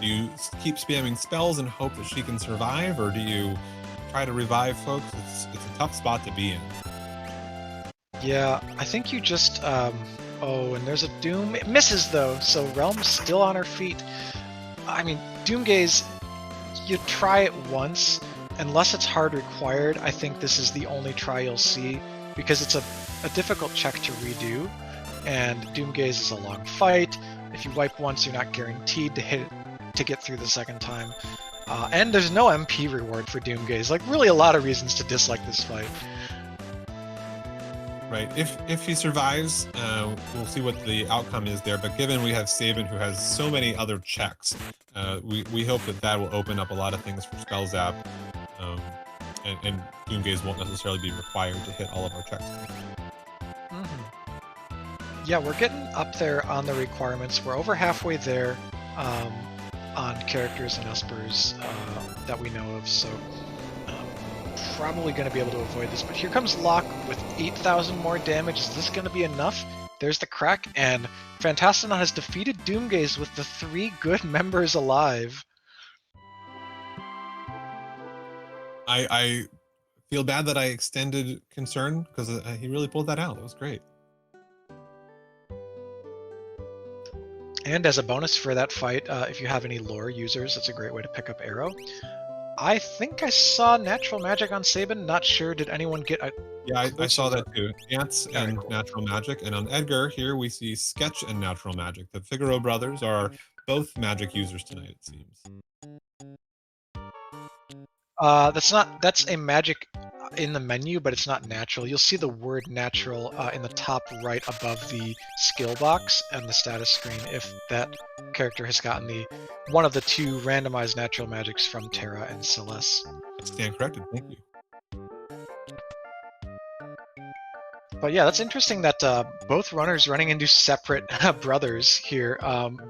B: Do you keep spamming spells and hope that she can survive, or do you try to revive folks? It's a tough spot to be in.
A: Yeah, I think you just, oh, and there's a Doom. It misses, though, so Realm's still on her feet. I mean, Doomgaze, you try it once. Unless it's hard required, I think this is the only try you'll see, because it's a difficult check to redo, and Doomgaze is a long fight. If you wipe once, you're not guaranteed to get through the second time. And there's no MP reward for Doomgaze. Like, really a lot of reasons to dislike this fight.
B: Right. If he survives, we'll see what the outcome is there. But given we have Sabin, who has so many other checks, we hope that will open up a lot of things for spellzap, and Doomgaze won't necessarily be required to hit all of our checks.
A: Yeah, we're getting up there on the requirements. We're over halfway there on characters and Espers that we know of, so probably going to be able to avoid this. But here comes Locke with 8,000 more damage. Is this going to be enough? There's the crack, and Fantastadon has defeated Doomgaze with the 3 good members alive.
B: I feel bad that I extended concern, because he really pulled that out. That was great.
A: And as a bonus for that fight, if you have any lore users, that's a great way to pick up Arrow. I think I saw Natural Magic on Sabin. Not sure. Did anyone get a...
B: Yeah, I saw that too. Ants and
A: cool.
B: Natural Magic. And on Edgar, here we see Sketch and Natural Magic. The Figaro brothers are both magic users tonight, it seems.
A: That's a magic in the menu, but it's not natural. You'll see the word natural in the top right above the skill box and the status screen if that character has gotten one of the 2 randomized natural magics from Terra and Celeste.
B: I stand corrected, thank you.
A: But yeah, that's interesting that both runners running into separate brothers here.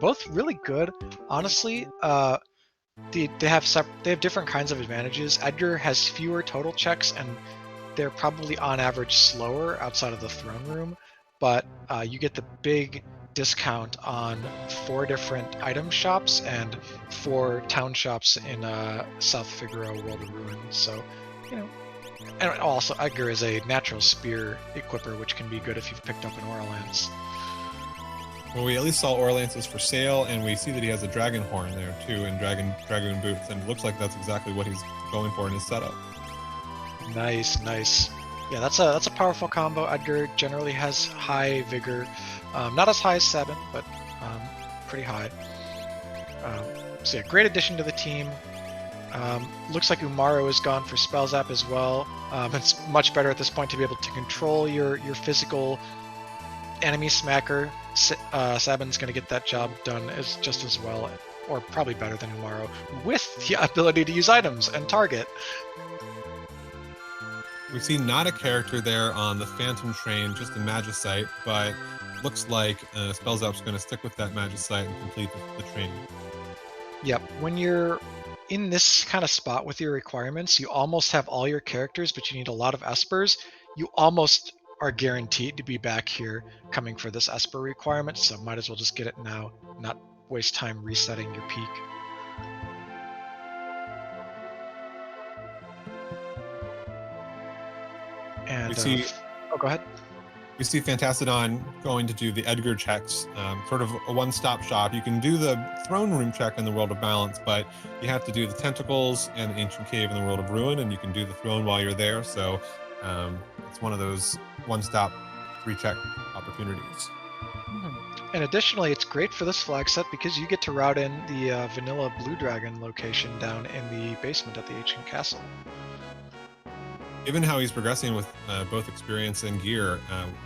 A: Both really good, honestly. They have they have different kinds of advantages. Edgar has fewer total checks, and they're probably on average slower outside of the throne room. But you get the big discount on 4 different item shops and 4 town shops in South Figaro World of Ruin. So, you know, and also Edgar is a natural spear equipper, which can be good if you've picked up an Orlance.
B: Well, we at least saw Orlance's for sale, and we see that he has a dragon horn there too, and dragoon boots, and it looks like that's exactly what he's going for in his setup.
A: Nice, nice. Yeah, that's a powerful combo. Edgar generally has high vigor, not as high as 7, but pretty high. So yeah, great addition to the team. Looks like Umaro is gone for spellzapp as well. It's much better at this point to be able to control your physical enemy smacker. Sabin's going to get that job done just as well, or probably better than Umaro, with the ability to use items and target.
B: We see not a character there on the Phantom Train, just a Magicite, but looks like spellzapp's going to stick with that Magicite and complete the train.
A: Yep, when you're in this kind of spot with your requirements, you almost have all your characters, but you need a lot of Espers. You almost are guaranteed to be back here coming for this Esper requirement, so might as well just get it now, not waste time resetting your peak. And
B: we see,
A: oh, go ahead.
B: We see Fantastadon going to do the Edgar checks, sort of a one-stop shop. You can do the throne room check in the World of Balance, but you have to do the tentacles and the ancient cave in the World of Ruin, and you can do the throne while you're there. So it's one of those one-stop 3-check opportunities.
A: And additionally, it's great for this flag set because you get to route in the vanilla Blue Dragon location down in the basement at the ancient castle.
B: Given how he's progressing with both experience and gear,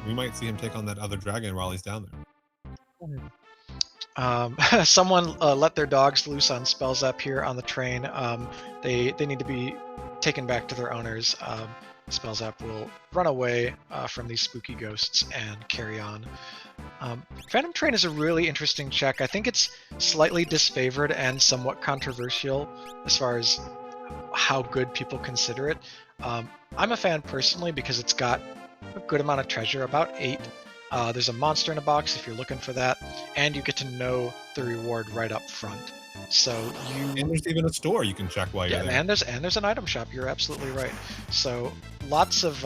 B: we might see him take on that other dragon while he's down
A: there. Someone let their dogs loose on spellzapp here on the train. They need to be taken back to their owners. Spellzapp will run away from these spooky ghosts and carry on. Phantom Train is a really interesting check. I think it's slightly disfavored and somewhat controversial as far as how good people consider it. I'm a fan personally because it's got a good amount of treasure, about 8. There's a monster in a box if you're looking for that, and you get to know the reward right up front. So
B: and there's even a store you can check while you're there.
A: And there's an item shop. You're absolutely right. So lots of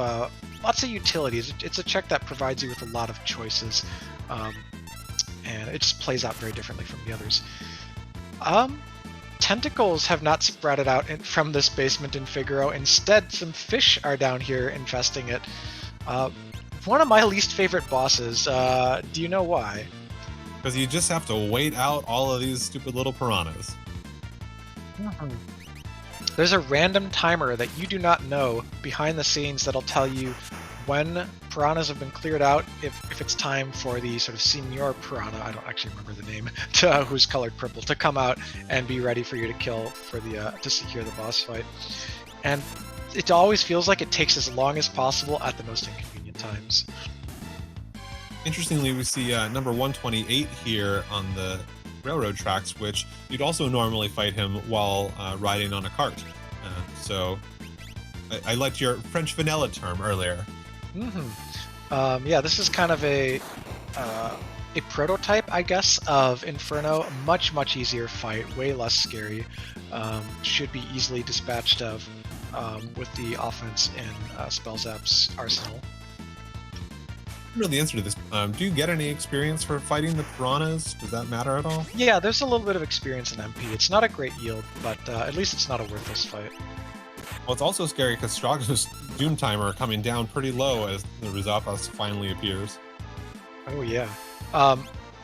A: utilities. It's a check that provides you with a lot of choices, and it just plays out very differently from the others. Tentacles have not spread out from this basement in Figaro. Instead, some fish are down here infesting it. One of my least favorite bosses. Do you know why?
B: Because you just have to wait out all of these stupid little piranhas.
A: There's a random timer that you do not know behind the scenes that'll tell you when piranhas have been cleared out, if it's time for the sort of senior piranha, I don't actually remember the name, who's colored purple, to come out and be ready for you to kill for the to secure the boss fight. And it always feels like it takes as long as possible at the most inconvenient times.
B: Interestingly, we see number 128 here on the railroad tracks, which you'd also normally fight him while riding on a cart. So I liked your French vanilla term earlier.
A: Yeah, this is kind of a prototype, I guess, of Inferno. Much easier fight, way less scary. Should be easily dispatched of with the offense in spellzapp's arsenal.
B: I don't know the answer to this. Do you get any experience for fighting the piranhas? Does that matter at all?
A: Yeah, there's a little bit of experience in MP. It's not a great yield, but at least it's not a worthless fight.
B: Well, it's also scary because Straga's Doom Timer coming down pretty low as the Rizapas finally appears.
A: Oh yeah.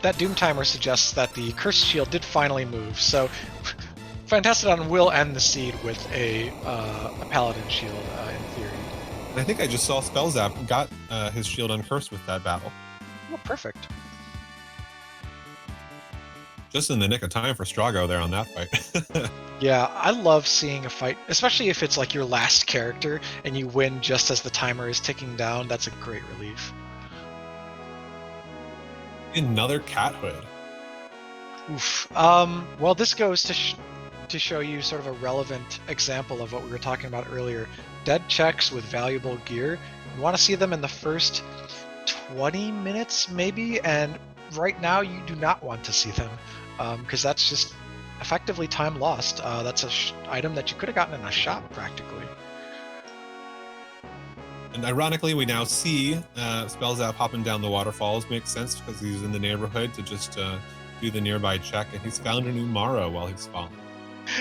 A: That Doom Timer suggests that the Cursed Shield did finally move, so Fantastadon will end the seed with a Paladin Shield in theory.
B: And I think I just saw spellzapp got his shield uncursed with that battle.
A: Oh, perfect.
B: just in the nick of time for Strago there on that fight.
A: Yeah, I love seeing a fight, especially if it's like your last character and you win just as the timer is ticking down. That's a great relief.
B: Another cat hood.
A: Oof. Well, this goes to show you sort of a relevant example of what we were talking about earlier. Dead checks with valuable gear. You want to see them in the first 20 minutes, maybe, and right now you do not want to see them because that's just effectively time lost. That's a item that you could have gotten in a shop practically.
B: And ironically, we now see spellzapp hopping down the waterfalls. Makes sense because he's in the neighborhood to just do the nearby check, and he's found an Umaro while he's falling.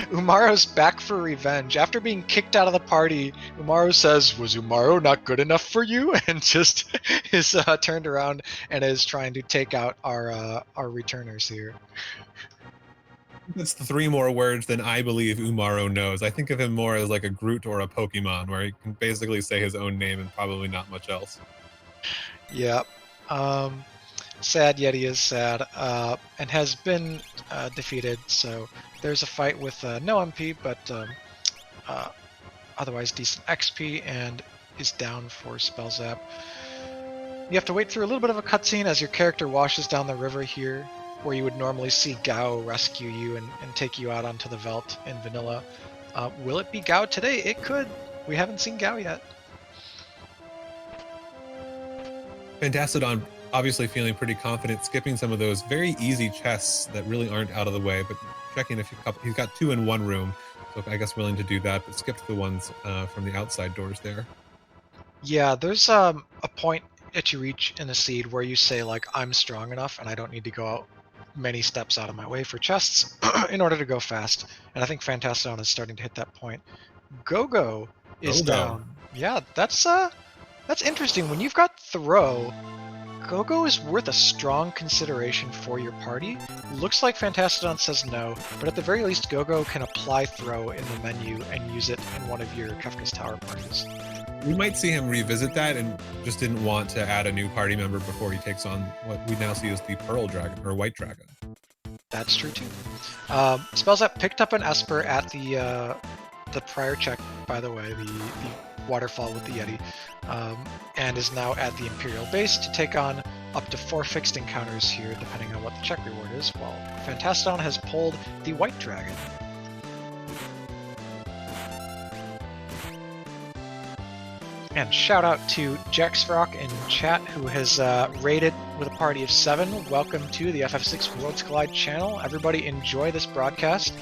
A: Umaro's back for revenge. After being kicked out of the party, Umaro says, "Was Umaro not good enough for you?" and just is turned around and is trying to take out our returners here.
B: It's the 3 more words than I believe Umaro knows. I think of him more as like a Groot or a Pokemon, where he can basically say his own name and probably not much else.
A: Yeah. Sad Yeti is sad and has been defeated. So there's a fight with no MP, but otherwise decent XP and is down for spell zap. You have to wait through a little bit of a cutscene as your character washes down the river here, where you would normally see Gao rescue you and take you out onto the Veldt in vanilla. Will it be Gao today? It could. We haven't seen Gao yet.
B: Fantastadon obviously feeling pretty confident, skipping some of those very easy chests that really aren't out of the way, but checking if he's got 2 in 1 room, so I guess willing to do that, but skipped the ones from the outside doors there.
A: Yeah, there's a point that you reach in the seed where you say like I'm strong enough and I don't need to go out many steps out of my way for chests in order to go fast. And I think Fantastadon is starting to hit that point. Go-Go is
B: Go.
A: down. Yeah, that's interesting. When you've got throw, Go-Go is worth a strong consideration for your party. Looks like Fantastadon says no, but at the very least Go-Go can apply throw in the menu and use it in one of your Kefka's Tower parties.
B: We might see him revisit that and just didn't want to add a new party member before he takes on what we now see as the Pearl Dragon, or White Dragon.
A: That's true too. Spellzapp picked up an Esper at the prior check, by the way, the waterfall with the Yeti, and is now at the Imperial base to take on up to 4 fixed encounters here, depending on what the check reward is, while Fantastadon has pulled the White Dragon. And shout out to Jaxfrock in chat, who has raided with a party of 7. Welcome to the FF6 Worlds Collide channel. Everybody enjoy this broadcast.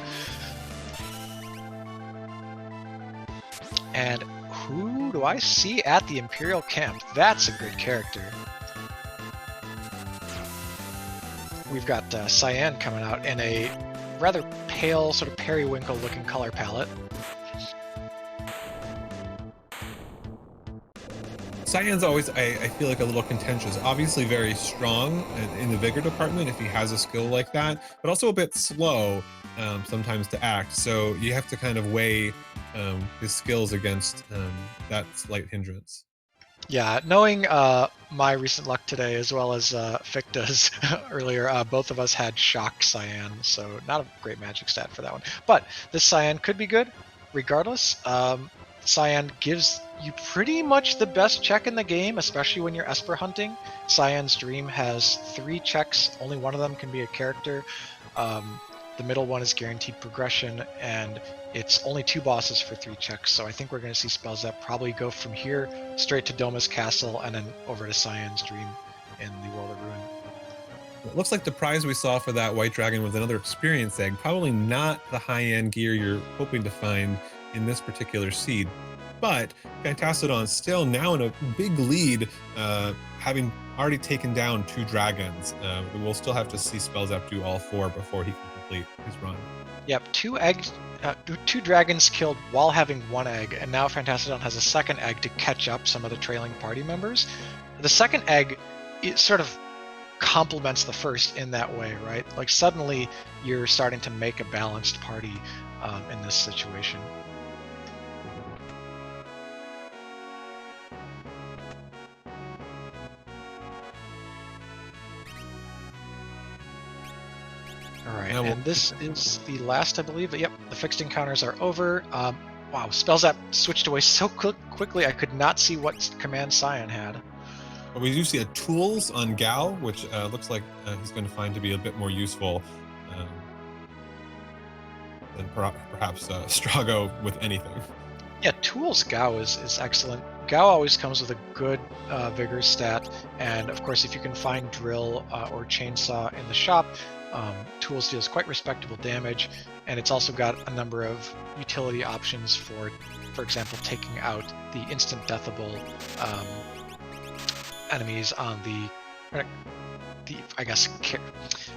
A: And who do I see at the Imperial camp? That's a good character. We've got Cyan coming out in a rather pale, sort of periwinkle looking color palette.
B: Cyan's always, I feel like, a little contentious. Obviously very strong in the vigor department if he has a skill like that, but also a bit slow sometimes to act. So you have to kind of weigh his skills against that slight hindrance.
A: Yeah, knowing my recent luck today, as well as Ficta's earlier, both of us had Shock Cyan, so not a great magic stat for that one. But this Cyan could be good, regardless. Cyan gives you pretty much the best check in the game, especially when you're Esper hunting. Cyan's Dream has 3 checks, only one of them can be a character. The middle one is guaranteed progression, and it's only 2 bosses for 3 checks, so I think we're going to see spells that probably go from here straight to Doma's Castle and then over to Cyan's Dream in the World of Ruin.
B: It looks like the prize we saw for that White Dragon was another experience egg, probably not the high-end gear you're hoping to find in this particular seed. But Fantastadon still now in a big lead, having already taken down 2 dragons. We'll still have to see spellzapp do all 4 before he can complete his run.
A: Yep, 2 eggs, 2 dragons killed while having 1 egg, and now Fantastadon has a second egg to catch up some of the trailing party members. The second egg, it sort of complements the first in that way, right? Like suddenly you're starting to make a balanced party in this situation. All right,
B: Now,
A: and this is the last, I believe. Yep, the fixed encounters are over. Wow, spellzapp switched away so quickly I could not see what command Cyan had.
B: we do see a tools on Gao, which looks like he's going to find to be a bit more useful um, than perhaps Strago with anything.
A: Yeah, tools Gao is excellent. Gao always comes with a good vigor stat, and of course, if you can find drill or chainsaw in the shop, tools deals quite respectable damage, and it's also got a number of utility options for example, taking out the instant deathable enemies on the I guess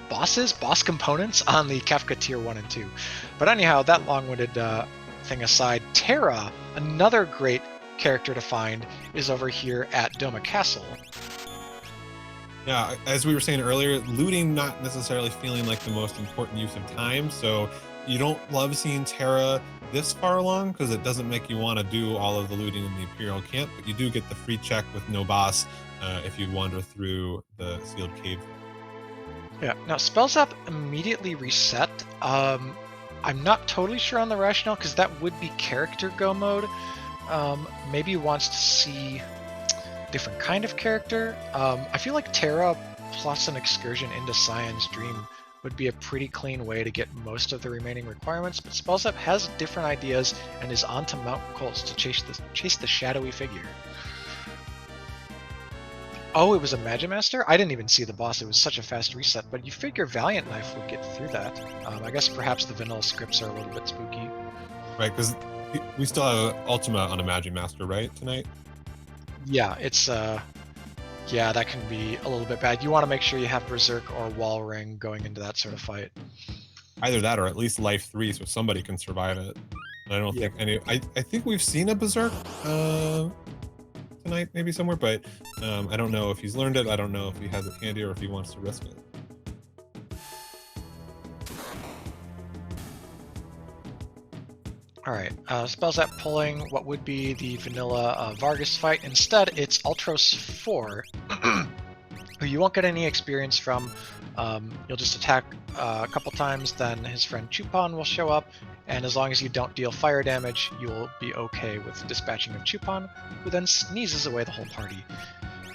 A: boss components on the Kefka tier 1 and 2. But anyhow, that long-winded thing aside, Terra, another great character to find, is over here at Doma Castle.
B: Yeah, as we were saying earlier, looting not necessarily feeling like the most important use of time, so you don't love seeing Terra this far along because it doesn't make you want to do all of the looting in the Imperial camp, but you do get the free check with no boss if you wander through the sealed cave.
A: Yeah, now spellzapp immediately reset. I'm not totally sure on the rationale because that would be character go mode. Maybe he wants to see different kind of character. I feel like Terra plus an excursion into Cyan's Dream would be a pretty clean way to get most of the remaining requirements, but spellzapp has different ideas and is on to Mount Colts to chase the shadowy figure. Oh, it was a Magimaster? I didn't even see the boss. It was such a fast reset, but you figure Valiant Knife would get through that. I guess perhaps the vanilla scripts are a little bit spooky.
B: Right, because we still have Ultima on a Magimaster, right, tonight?
A: Yeah, it's yeah, that can be a little bit bad. You want to make sure you have Berserk or Wall Ring going into that sort of fight.
B: Either that or at least Life 3 so somebody can survive it. And I don't think any... I think we've seen a Berserk tonight, maybe somewhere, but I don't know if he's learned it. I don't know if he has it handy or if he wants to risk it.
A: Alright, spellzapp pulling what would be the vanilla Vargas fight. Instead, it's Ultros 4, who you won't get any experience from. You'll just attack a couple times, then his friend Chupon will show up, and as long as you don't deal fire damage, you'll be okay with dispatching of Chupon, who then sneezes away the whole party.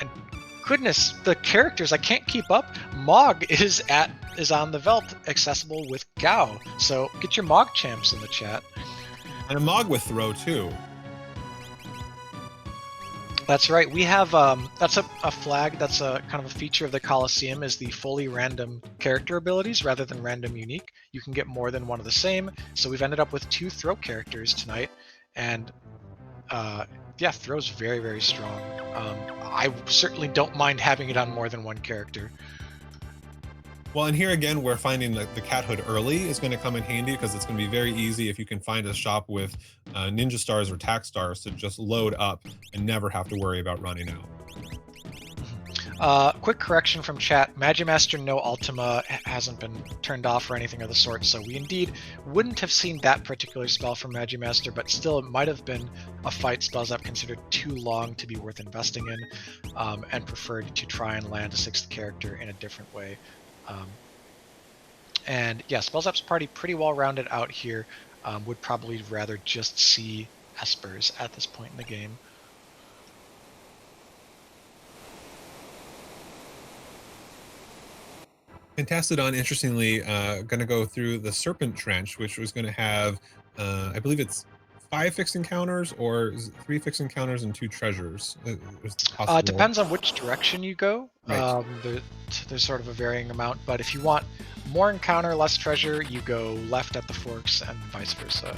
A: And goodness, the characters, I can't keep up. Mog is on the Veld, accessible with Gao, so get your Mog champs in the chat.
B: And a Mog with throw, too.
A: That's right. We have that's a flag. That's a kind of a feature of the Coliseum, is the fully random character abilities rather than random unique. You can get more than one of the same. So we've ended up with 2 throw characters tonight, and yeah, throw's very, very strong. I certainly don't mind having it on more than one character.
B: Well, and here again, we're finding that the cat hood early is going to come in handy because it's going to be very easy if you can find a shop with ninja stars or tack stars to just load up and never have to worry about running out.
A: Quick correction from chat. Magimaster no Ultima hasn't been turned off or anything of the sort, so we indeed wouldn't have seen that particular spell from Magimaster, but still it might have been a fight spellzapp considered too long to be worth investing in, and preferred to try and land a 6th character in a different way. And yeah, spellzapp's party pretty well rounded out here. Would probably rather just see Espers at this point in the game.
B: Fantastadon, interestingly, going to go through the Serpent Trench, which was going to have, I believe it's 5 fixed encounters, or is it 3 fixed encounters and 2 treasures?
A: It depends on which direction you go.
B: Right.
A: There's sort of a varying amount, but if you want more encounter, less treasure, you go left at the forks and vice versa.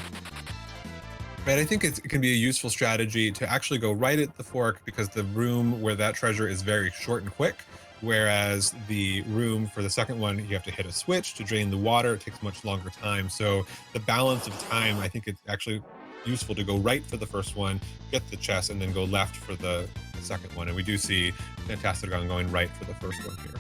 B: Right, I think it can be a useful strategy to actually go right at the fork because the room where that treasure is very short and quick, whereas the room for the second one, you have to hit a switch to drain the water. It takes much longer time. So the balance of time, I think it's actually useful to go right for the first one, get the chest, and then go left for the second one. And we do see Fantastadon going right for the first one here.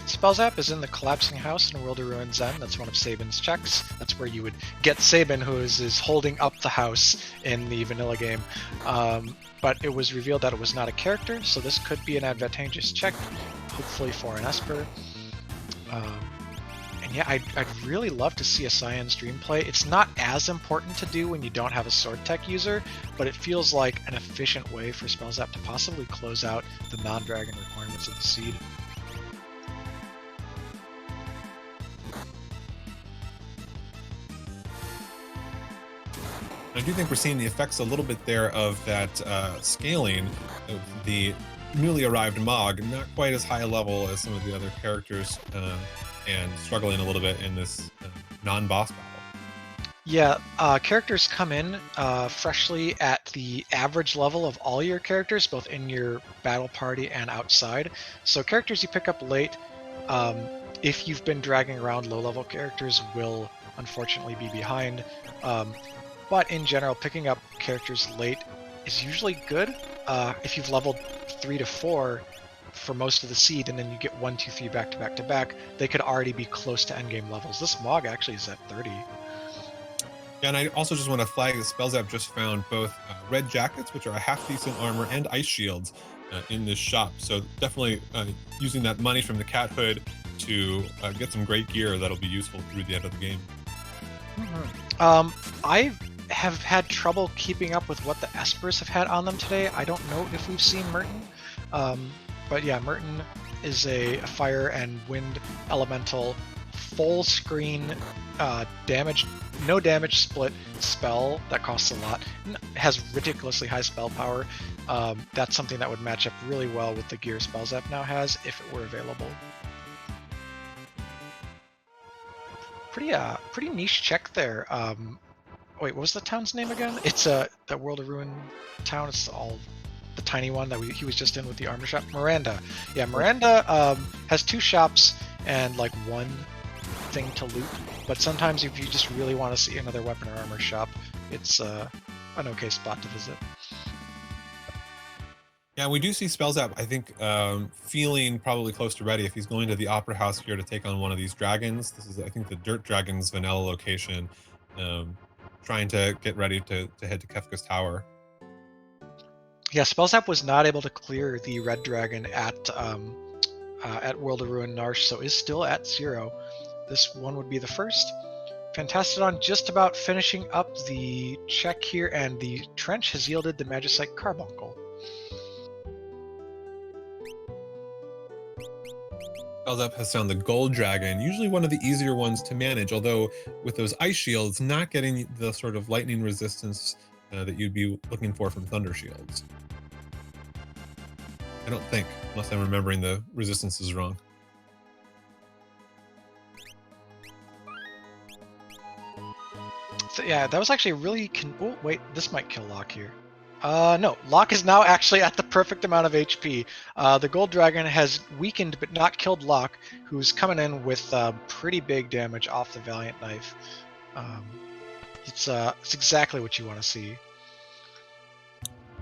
A: Spellzapp is in the Collapsing House in World of Ruin Zen. That's one of Sabin's checks. That's where you would get Sabin, who is holding up the house in the vanilla game. But it was revealed that it was not a character, so this could be an advantageous check, hopefully for an Esper. And yeah, I'd really love to see a Cyan Stream play. It's not as important to do when you don't have a sword tech user, but it feels like an efficient way for spellzapp to possibly close out the non-dragon requirements of the seed.
B: I do think we're seeing the effects a little bit there of that scaling of the newly arrived Mog, not quite as high a level as some of the other characters, and struggling a little bit in this non-boss battle.
A: Yeah, characters come in freshly at the average level of all your characters, both in your battle party and outside. So characters you pick up late, if you've been dragging around low-level characters, will unfortunately be behind. But in general, picking up characters late is usually good. If you've leveled 3 to 4 for most of the seed, and then you get 1, 2, 3 back to back to back, they could already be close to endgame levels. This Mog actually is at 30.
B: Yeah, and I also just want to flag that spellzapp just found both red jackets, which are a half-decent armor, and ice shields in this shop. So definitely using that money from the cat hood to get some great gear that'll be useful through the end of the game.
A: I have had trouble keeping up with what the Espers have had on them today. I don't know if we've seen Merton, but yeah, Merton is a fire and wind elemental, full screen damage, no damage split spell that costs a lot, has ridiculously high spell power. That's something that would match up really well with the gear spellzapp now has if it were available. Pretty niche check there. Wait, what was the town's name again? It's that World of Ruin town. It's all the tiny one that he was just in with the armor shop. Miranda. Yeah, Miranda has 2 shops and like 1 thing to loot. But sometimes if you just really want to see another weapon or armor shop, it's an okay spot to visit.
B: Yeah, we do see spellzapp, I think, feeling probably close to ready if he's going to the Opera House here to take on one of these dragons. This is, I think, the Dirt Dragon's vanilla location, trying to get ready to head to Kefka's tower.
A: Yeah, spellzapp was not able to clear the red dragon at World of Ruin Narsh, so is still at 0. This one would be the first. Fantastadon just about finishing up the check here, and the trench has yielded the Magicite Carbuncle.
B: Spellzapp has found the Gold Dragon, usually one of the easier ones to manage, although with those ice shields, not getting the sort of lightning resistance that you'd be looking for from Thunder Shields. I don't think, unless I'm remembering the resistances wrong.
A: So, yeah, that was actually really... Oh, wait, this might kill Locke here. No, Locke is now actually at the perfect amount of HP. The Gold Dragon has weakened but not killed Locke, who's coming in with pretty big damage off the Valiant Knife. It's exactly what you want to see.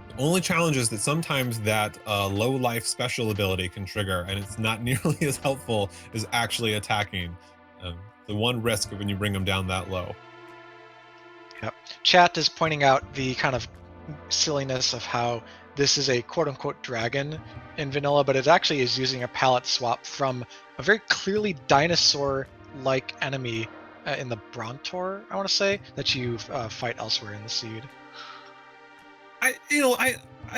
B: The only challenge is that sometimes that low life special ability can trigger, and it's not nearly as helpful as actually attacking. The one risk of when you bring them down that low.
A: Yep. Chat is pointing out the kind of silliness of how this is a quote-unquote dragon in vanilla, but it actually is using a palette swap from a very clearly dinosaur-like enemy in the Brontor, I want to say, that you fight elsewhere in the seed.
B: I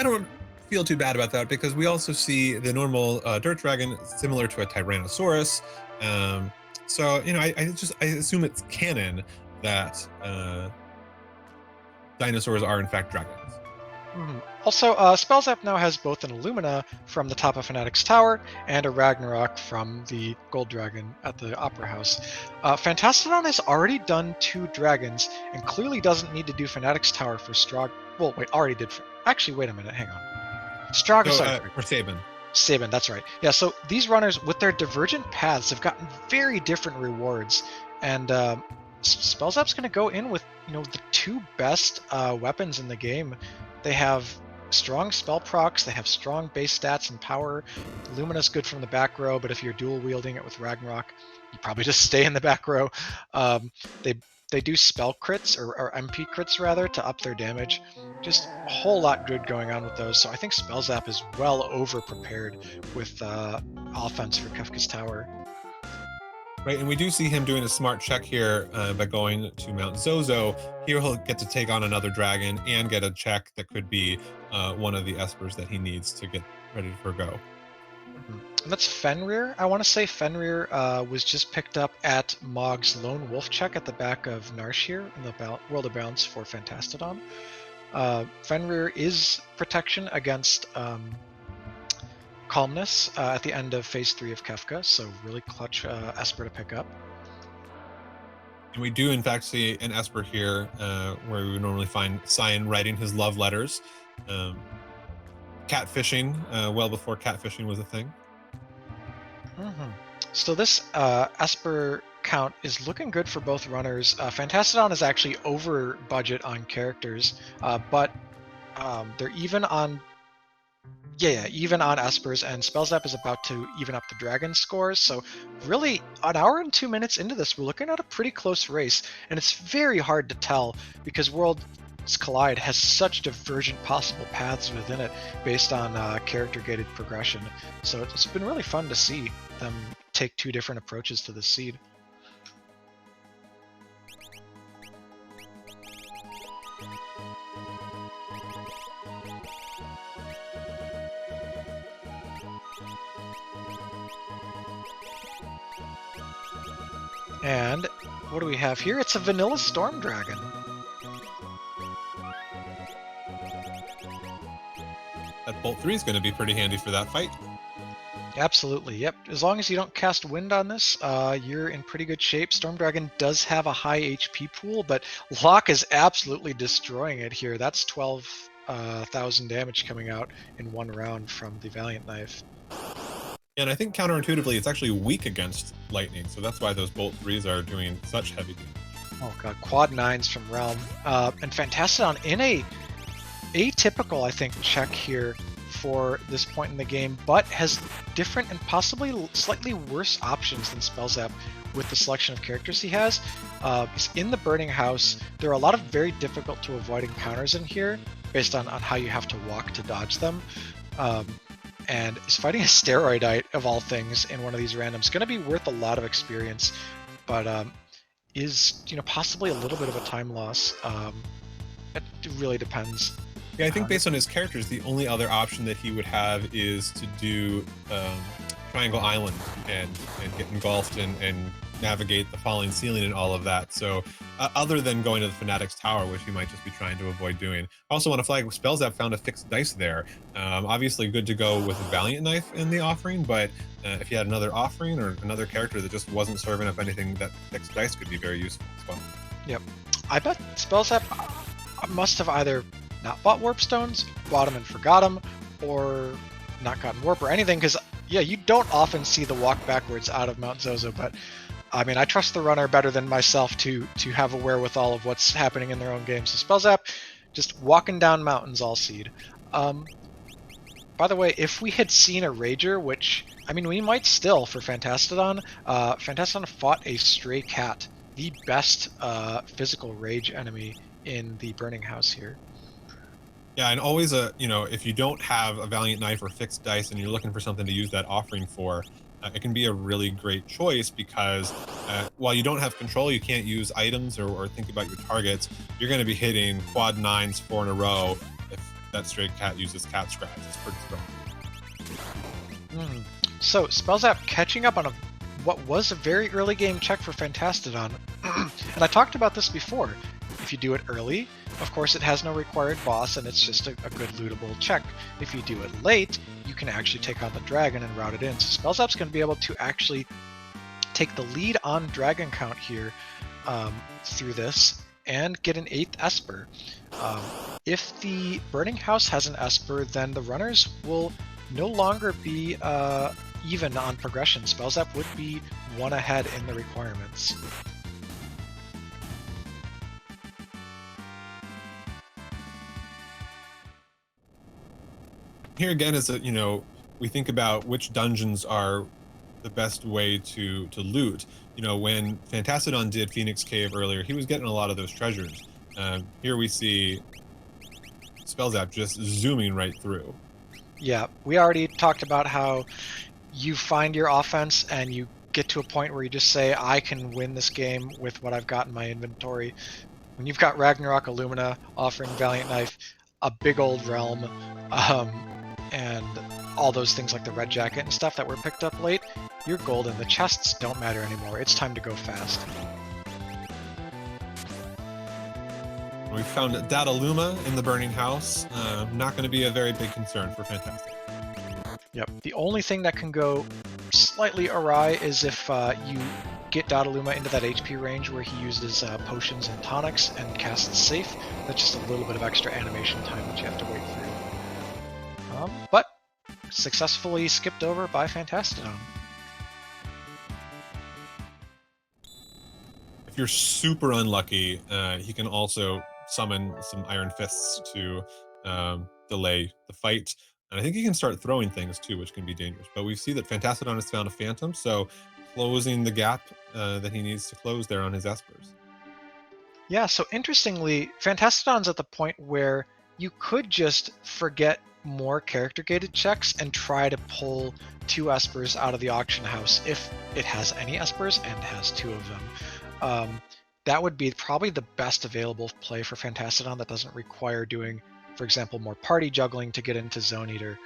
B: don't feel too bad about that, because we also see the normal dirt dragon similar to a Tyrannosaurus. So I assume it's canon that dinosaurs are in fact dragons.
A: Also, spellzapp now has both an Illumina from the top of Fanatic's Tower and a Ragnarok from the Gold Dragon at the Opera House. Fantastadon has already done 2 dragons and clearly doesn't need to do Fanatic's Tower for Strahd. Well, wait, already did. Actually, wait a minute, hang on. Strahd,
B: For Sabin.
A: Sabin, that's right. Yeah, so these runners, with their divergent paths, have gotten very different rewards, and spellzapp's going to go in with the 2 best weapons in the game. They have strong spell procs, they have strong base stats and power. Lumina's good from the back row, but if you're dual wielding it with Ragnarok, you probably just stay in the back row. They do spell crits, or MP crits rather, to up their damage. Just a whole lot good going on with those, so I think spellzapp is well over prepared with offense for Kefka's Tower.
B: Right, and we do see him doing a smart check here by going to Mount Zozo. Here he'll get to take on another dragon and get a check that could be one of the espers that he needs to get ready for go.
A: Mhm. And that's Fenrir. I want to say Fenrir was just picked up at Mog's Lone Wolf check at the back of Narshir in the World of Balance for Fantastadon. Fenrir is protection against Calmness at the end of Phase 3 of Kefka, so really clutch Esper to pick up.
B: And we do, in fact, see an Esper here where we would normally find Cyan writing his love letters. Catfishing, well before catfishing was a thing.
A: Mm-hmm. So this Esper count is looking good for both runners. Fantastadon is actually over budget on characters, but they're even on even on Espers, and spellzapp is about to even up the dragon scores. So really, an hour and 2 minutes into this, we're looking at a pretty close race, and it's very hard to tell because Worlds Collide has such divergent possible paths within it based on character gated progression. So it's been really fun to see them take two different approaches to the seed. And what do we have here? It's a vanilla storm dragon.
B: That Bolt 3 is going to be pretty handy for that fight.
A: Absolutely, yep. As long as you don't cast wind on this, you're in pretty good shape. Storm Dragon does have a high HP pool, but Locke is absolutely destroying it here. That's 12,000 damage coming out in one round from the Valiant Knife.
B: And I think counterintuitively, it's actually weak against lightning, so that's why those Bolt 3s are doing such heavy damage.
A: Oh god, quad 9s from Realm. And Fantastadon in a atypical, I think, check here for this point in the game, but has different and possibly slightly worse options than spellzapp with the selection of characters he has. He's in the Burning House. There are a lot of very difficult to avoid encounters in here based on how you have to walk to dodge them. And is fighting a Steroidite of all things in one of these randoms. Going to be worth a lot of experience, but is possibly a little bit of a time loss. It really depends.
B: Yeah, I think based on his characters, the only other option that he would have is to do Triangle Island and get engulfed and navigate the falling ceiling and all of that. So other than going to the Fanatic's Tower, which he might just be trying to avoid doing. I also want to flag spellzapp found a fixed dice there. Obviously good to go with a Valiant Knife in the offering, but if you had another offering or another character that just wasn't serving up anything, that fixed dice could be very useful as well.
A: Yep. I bet spellzapp must have either not bought warp stones, bought them and forgot them, or not gotten warp or anything, because yeah, you don't often see the walk backwards out of Mount Zozo, but I mean, I trust the runner better than myself to have a wherewithal of what's happening in their own game. So spellzapp, just walking down mountains all seed. By the way, if we had seen a Rager, which, I mean, we might still for Fantastadon, Fantastadon fought a Stray Cat, the best physical rage enemy in the Burning House here.
B: Yeah, and always if you don't have a Valiant Knife or fixed dice and you're looking for something to use that offering for, it can be a really great choice because while you don't have control, you can't use items or think about your targets. You're going to be hitting quad 9s 4 in a row if that Stray Cat uses Cat Scratch. It's pretty strong.
A: So spellzapp catching up on what was a very early game check for Fantastadon. And I talked about this before. If you do it early, of course it has no required boss and it's just a good lootable check. If you do it late, you can actually take on the dragon and route it in. So spellzapp's going to be able to actually take the lead on dragon count here through this and get an 8th Esper. If the Burning House has an Esper, then the runners will no longer be even on progression. Spellzapp would be one ahead in the requirements.
B: Here again is that we think about which dungeons are the best way to loot. When Fantastadon did Phoenix Cave earlier, he was getting a lot of those treasures. Here we see spellzapp just zooming right through.
A: Yeah, we already talked about how you find your offense and you get to a point where you just say, I can win this game with what I've got in my inventory. When you've got Ragnarok Illumina offering Valiant Knife, a big old realm, and all those things like the red jacket and stuff that were picked up late, you're golden. The chests don't matter anymore. It's time to go fast.
B: We found Dataluma in the burning house. Not going to be a very big concern for Fantastic.
A: Yep. The only thing that can go slightly awry is if you get Dataluma into that HP range where he uses potions and tonics and casts safe. That's just a little bit of extra animation time that you have to wait through. But successfully skipped over by Fantastadon.
B: If you're super unlucky, he can also summon some Iron Fists to delay the fight. And I think he can start throwing things too, which can be dangerous. But we see that Fantastadon has found a Phantom, so closing the gap that he needs to close there on his Espers.
A: Yeah, so interestingly, Fantastadon's at the point where you could just forget more character-gated checks and try to pull 2 Espers out of the auction house if it has any Espers and has 2 of them. That would be probably the best available play for Fantastadon that doesn't require doing, for example, more party juggling to get into Zone Eater.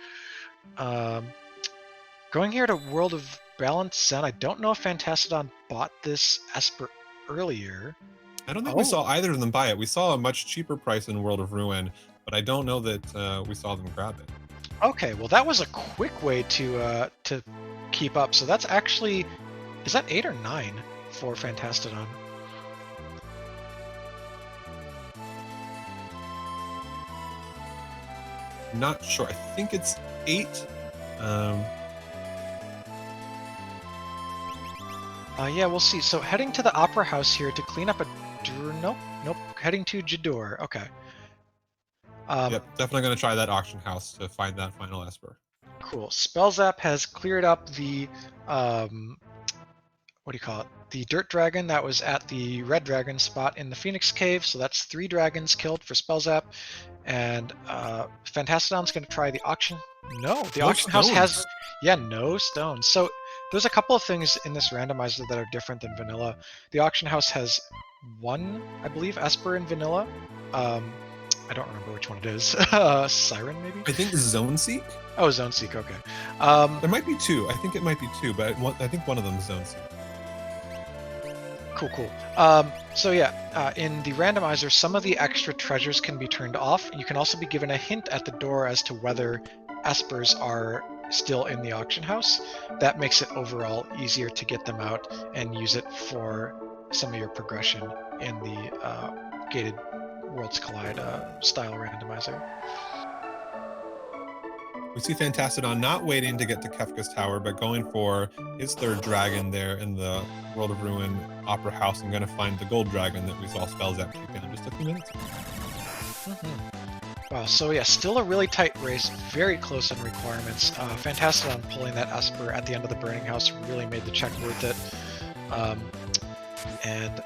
A: Going here to World of Balance Zen, I don't know if Fantastadon bought this Esper earlier.
B: I don't think we saw either of them buy it. We saw a much cheaper price in World of Ruin, but I don't know that we saw them grab it.
A: Okay, well that was a quick way to keep up. So that's actually, is that 8 or 9 for Fantastadon?
B: Not sure. I think it's 8.
A: Yeah, we'll see. So heading to the Opera House here to clean up a... Nope. Heading to Jador. Okay.
B: Yep, definitely going to try that auction house to find that final Esper.
A: Cool. Spellzap has cleared up the... what do you call it? The Dirt Dragon that was at the Red Dragon spot in the Phoenix Cave. So that's 3 dragons killed for Spellzap. And Fantastadon's going to try the auction. No, the auction house has... Yeah, no stones. So there's a couple of things in this randomizer that are different than vanilla. The auction house has 1, I believe, Esper in vanilla. I don't remember which one it is. Siren, maybe?
B: I think Zone Seek?
A: Oh, Zone Seek, okay.
B: There might be 2. I think it might be 2, but I think one of them is Zone Seek.
A: Cool. So yeah, in the randomizer, some of the extra treasures can be turned off. You can also be given a hint at the door as to whether Espers are still in the auction house. That makes it overall easier to get them out and use it for some of your progression in the gated Worlds Collide style randomizer.
B: We see Fantastadon not waiting to get to Kefka's tower, but going for his 3rd dragon there in the World of Ruin Opera House and going to find the gold dragon that we saw Spellzapp take down just a few minutes ago.
A: Wow, so yeah, still a really tight race, very close on requirements. Fantastadon pulling that Esper at the end of the Burning House really made the check worth it. And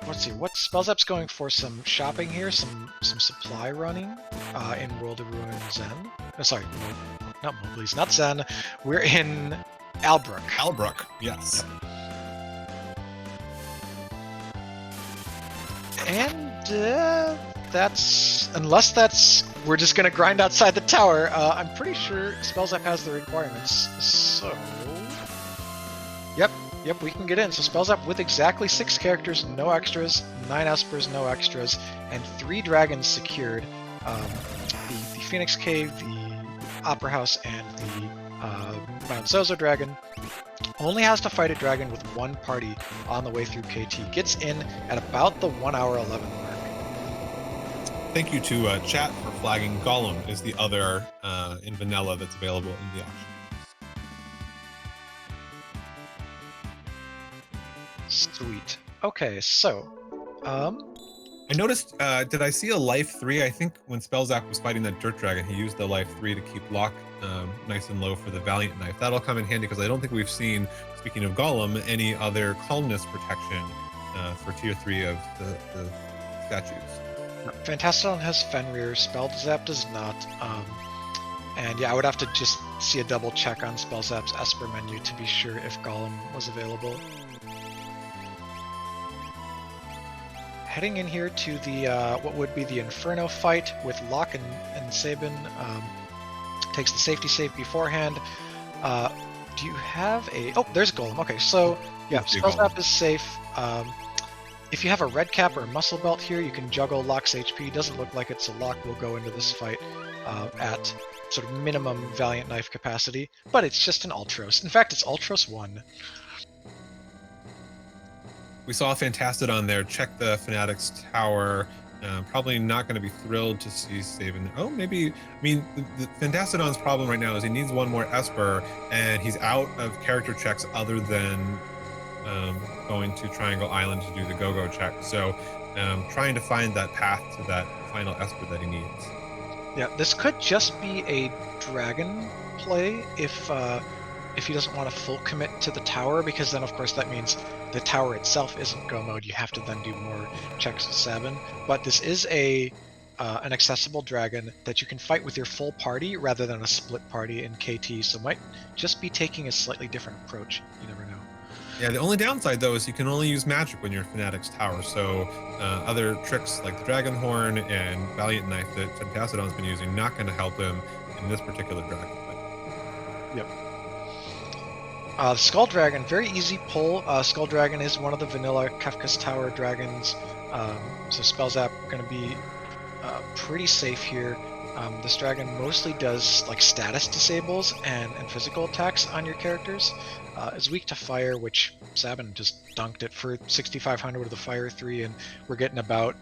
A: let's see, what Spellzap's going for some shopping here, some supply running in World of Ruin Zen. Oh, sorry, not Mowgli's, not Zen. We're in Albrook.
B: Albrook, yes.
A: And that's, unless that's, we're just gonna grind outside the tower. I'm pretty sure Spellzap has the requirements, so... Yep, we can get in. So Spellzap with exactly 6 characters, no extras, 9 Espers, no extras, and 3 dragons secured. The Phoenix Cave, the Opera House, and the Mount Zozo dragon. Only has to fight a dragon with 1 party on the way through KT. Gets in at about the 1 hour 11 mark.
B: Thank you to chat for flagging. Gollum is the other in vanilla that's available in the auction.
A: Sweet. Okay, so,
B: I noticed, did I see a life 3? I think when Spellzapp was fighting that Dirt Dragon, he used the life 3 to keep Locke nice and low for the Valiant Knife. That'll come in handy because I don't think we've seen, speaking of Gollum, any other calmness protection for tier 3 of the statues.
A: Fantastadon has Fenrir, Spellzap does not. And yeah, I would have to just see a double check on spellzapp's Esper menu to be sure if Golem was available. Heading in here to the what would be the Inferno fight with Locke and Sabin. Takes the safety save beforehand. Do you have a... Oh, there's a Golem. Okay, so yeah, spellzap is safe. If you have a red cap or a muscle belt here, you can juggle Locke's HP. Doesn't look like it, so Locke will go into this fight at sort of minimum Valiant Knife capacity, but it's just an Ultros. In fact, it's Ultros 1.
B: We saw Fantastadon there. Check the Fanatics Tower. Probably not going to be thrilled to see Sabin. Oh, maybe. I mean, the Fantastadon's problem right now is he needs one more Esper, and he's out of character checks other than going to Triangle Island to do the go-go check. So trying to find that path to that final Esper that he needs.
A: Yeah, this could just be a dragon play if he doesn't want to full commit to the tower, because then of course that means the tower itself isn't go mode. You have to then do more checks with Sabin. But this is an accessible dragon that you can fight with your full party rather than a split party in KT, so might just be taking a slightly different approach. You never know.
B: Yeah, the only downside though is you can only use magic when you're Fanatic's Tower, so other tricks like the Dragon Horn and Valiant Knife that Fantastadon's been using not going to help him in this particular dragon fight.
A: Yep. Skull Dragon, very easy pull. Skull Dragon is one of the vanilla Kefka's Tower dragons, so spellzap going to be pretty safe here. This dragon mostly does like status disables and physical attacks on your characters. Is weak to fire, which Sabin just dunked it for 6,500 with a fire 3, and we're getting about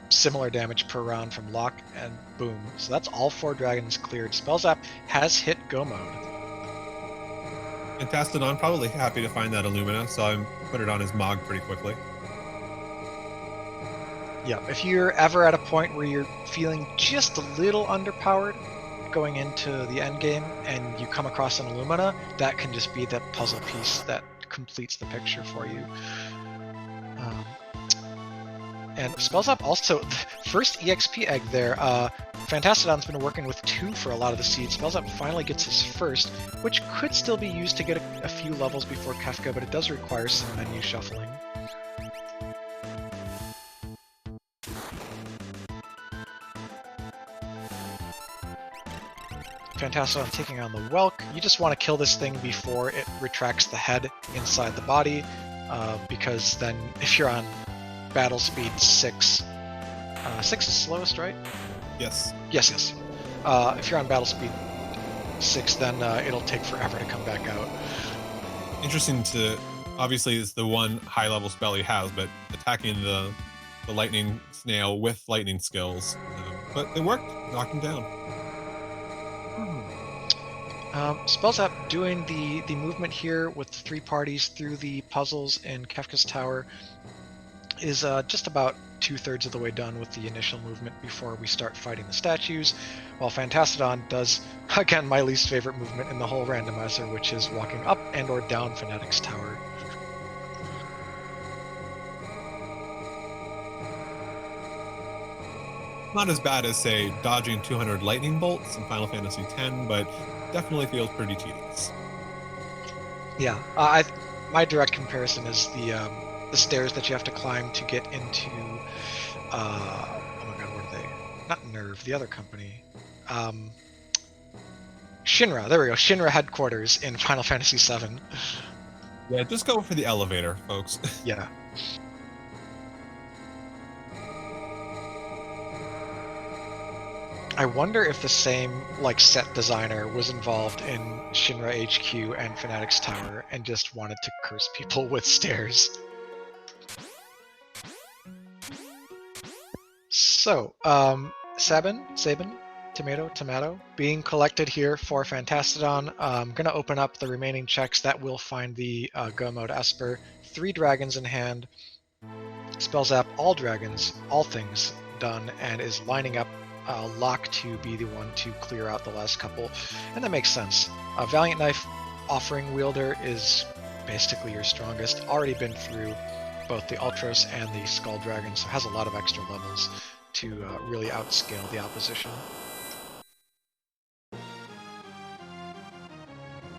A: similar damage per round from Locke, and boom. So that's all 4 dragons cleared. Spellzap has hit go mode.
B: Fantastadon probably happy to find that Illumina, so I put it on his Mog pretty quickly.
A: Yeah, if you're ever at a point where you're feeling just a little underpowered going into the endgame and you come across an Illumina, that can just be the puzzle piece that completes the picture for you. And spellzap also, first EXP egg there. Fantastadon's been working with 2 for a lot of the seeds. Spellzap finally gets his first, which could still be used to get a few levels before Kefka, but it does require some menu shuffling. Fantastadon taking on the Whelk. You just want to kill this thing before it retracts the head inside the body, because then if you're on battle speed 6, 6 is slowest, right?
B: Yes.
A: Yes. If you're on battle speed 6, then it'll take forever to come back out.
B: Interesting to, obviously it's the one high level spell he has, but attacking the lightning snail with lightning skills, but it worked, knocked him down.
A: Spellzap doing the movement here with the 3 parties through the puzzles in Kefka's Tower is just about 2/3 of the way done with the initial movement before we start fighting the statues, while Fantastadon does, again, my least favorite movement in the whole randomizer, which is walking up and or down Fanatic's Tower.
B: Not as bad as, say, dodging 200 lightning bolts in Final Fantasy X, but definitely feels pretty tedious.
A: Yeah, my direct comparison is the stairs that you have to climb to get into, oh my god, what are they? Not Nerve, the other company. Shinra, there we go, Shinra headquarters in Final Fantasy VII.
B: Yeah, just go for the elevator, folks.
A: Yeah. I wonder if the same set designer was involved in Shinra HQ and Fanatics Tower and just wanted to curse people with stairs. So, Sabin, tomato, being collected here for Fantastadon. I'm gonna open up the remaining checks that will find the Go Mode Esper. 3 dragons in hand. Spellzap all dragons, all things done, and is lining up Locke to be the one to clear out the last couple, and that makes sense. Valiant Knife offering wielder is basically your strongest, already been through both the Ultros and the Skull Dragon, so has a lot of extra levels to really outscale the opposition.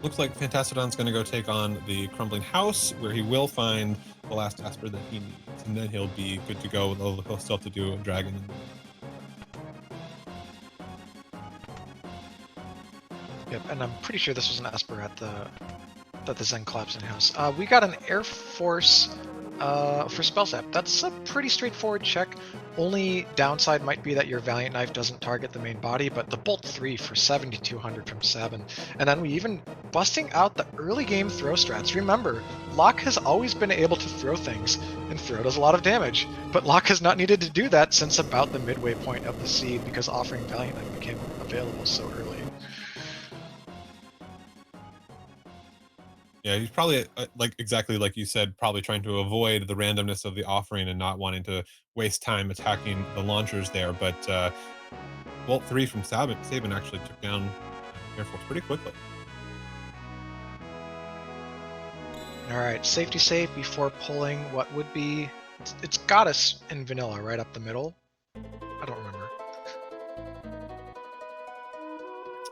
B: Looks like Fantastadon's going to go take on the Crumbling House, where he will find the last Esper that he needs, and then he'll be good to go. He'll still have to do a dragon.
A: Yep, and I'm pretty sure this was an Esper at the Zen collapsing house. We got an Air Force for spellzapp. That's a pretty straightforward check. Only downside might be that your Valiant Knife doesn't target the main body, but the Bolt 3 for 7,200 from 7. And then we even busting out the early game throw strats. Remember, Locke has always been able to throw things, and throw does a lot of damage. But Locke has not needed to do that since about the midway point of the seed, because offering Valiant Knife became available so early.
B: Yeah, he's probably like exactly like you said, probably trying to avoid the randomness of the offering and not wanting to waste time attacking the launchers there. But Bolt 3 from Sabin actually took down Air Force pretty quickly.
A: All right, safety save before pulling what would be... It's Goddess in vanilla right up the middle. I don't remember.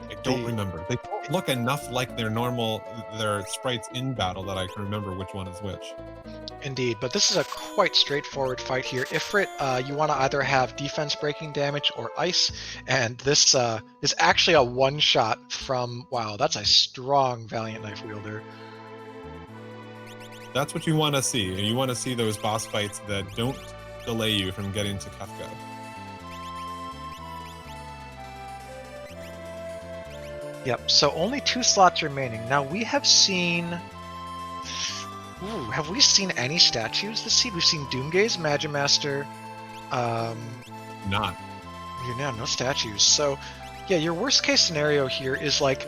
B: I don't remember. They don't look enough like their sprites in battle that I can remember which one is which.
A: Indeed, but this is a quite straightforward fight here. Ifrit, you want to either have defense breaking damage or ice, and this is actually a one-shot from... Wow, that's a strong Valiant Knife wielder.
B: That's what you want to see. You want to see those boss fights that don't delay you from getting to Kefka.
A: Yep, so only 2 slots remaining. Now we have seen... Ooh, have we seen any statues this seed? We've seen Doomgaze, Magimaster.
B: Not.
A: Yeah, no statues. So, yeah, your worst case scenario here is like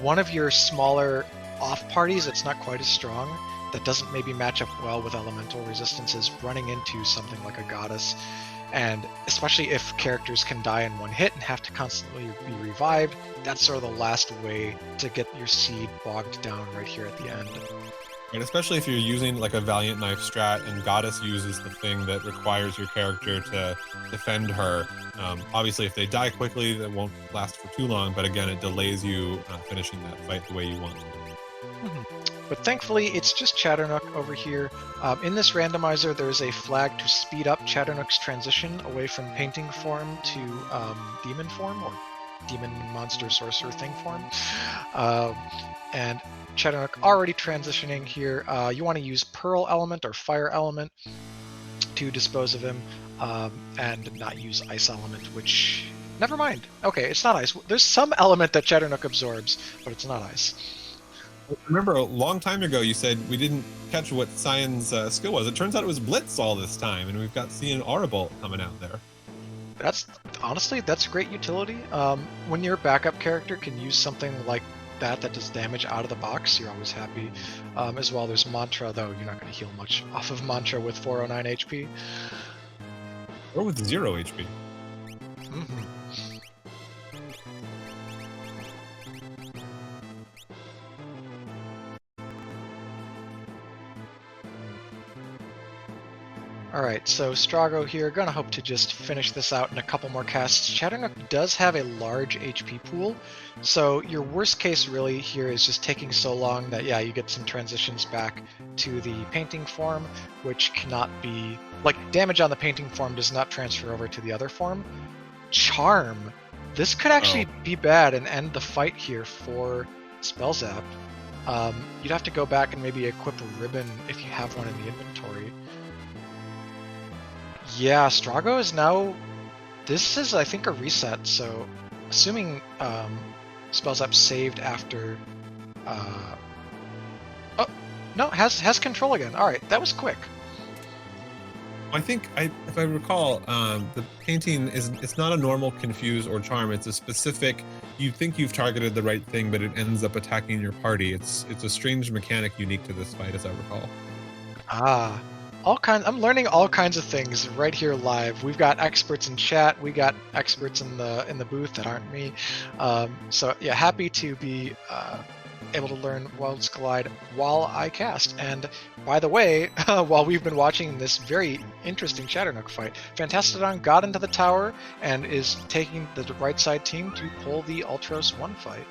A: one of your smaller off parties that's not quite as strong, that doesn't maybe match up well with elemental resistances, running into something like a goddess. And especially if characters can die in one hit and have to constantly be revived, that's sort of the last way to get your seed bogged down right here at the end.
B: And especially if you're using like a Valiant Knife strat and Goddess uses the thing that requires your character to defend her. Obviously, if they die quickly, that won't last for too long, but again, it delays you finishing that fight the way you want to.
A: But thankfully, it's just Chatternook over here. In this randomizer, there's a flag to speed up Chatternook's transition away from painting form to demon form, or demon monster sorcerer thing form. And Chatternook already transitioning here. You want to use Pearl Element or Fire Element to dispose of him, and not use Ice Element, which... Never mind. Okay, it's not Ice. There's some element that Chatternook absorbs, but it's not Ice.
B: Remember, a long time ago, you said we didn't catch what Cyan's skill was. It turns out it was Blitz all this time, and we've got C and Aura Bolt coming out there.
A: Honestly, that's great utility. When your backup character can use something like that does damage out of the box, you're always happy. As well, there's Mantra, though you're not going to heal much off of Mantra with 409 HP.
B: Or with 0 HP.
A: Mm-hmm. Alright, so Strago here, gonna hope to just finish this out in a couple more casts. Chatternook does have a large HP pool, so your worst case really here is just taking so long that, yeah, you get some transitions back to the painting form, which cannot be... Like, damage on the painting form does not transfer over to the other form. Charm! This could actually be bad and end the fight here for spellzapp. You'd have to go back and maybe equip a ribbon if you have one in the inventory. Yeah, Strago is now... This is, I think, a reset, so... Assuming spellzapp saved after... Oh, no, has control again. Alright, that was quick.
B: I think, if I recall, the painting it's not a normal confuse or charm. It's a specific... You think you've targeted the right thing, but it ends up attacking your party. It's a strange mechanic unique to this fight, as I recall.
A: Ah... I'm learning all kinds of things right here live. We've got experts in chat. We got experts in the booth that aren't me. So yeah, happy to be able to learn Worlds Collide while I cast. And by the way, while we've been watching this very interesting Chatternook fight, Fantastadon got into the tower and is taking the right side team to pull the Ultros 1 fight.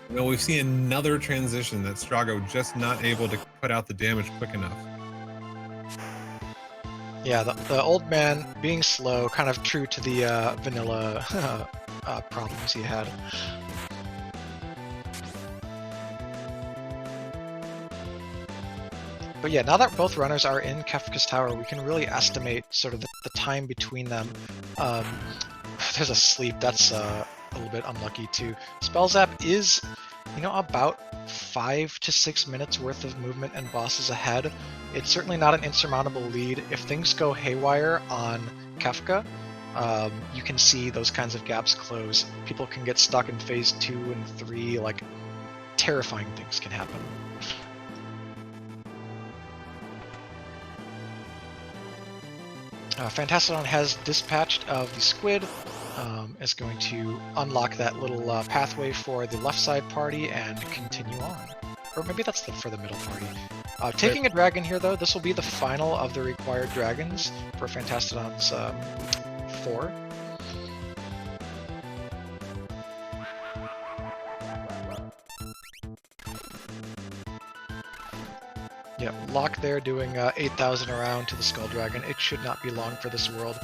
B: You know, we've seen another transition that Strago just not able to put out the damage quick enough.
A: Yeah, the old man being slow, kind of true to the vanilla problems he had. But yeah, now that both runners are in Kefka's Tower, we can really estimate sort of the time between them. Um, there's a sleep, that's a little bit unlucky too. Spellzap is, you know, about 5 to 6 minutes worth of movement and bosses ahead. It's certainly not an insurmountable lead. If things go haywire on Kefka, you can see those kinds of gaps close. People can get stuck in phase 2 and 3, like terrifying things can happen. Fantastadon has dispatched of the squid, is going to unlock that little pathway for the left side party and continue on. Or maybe that's for the middle party. Taking a dragon here, though, this will be the final of the required dragons for Fantastadon's 4. Yeah, lock there doing 8,000 around to the Skull Dragon. It should not be long for this world.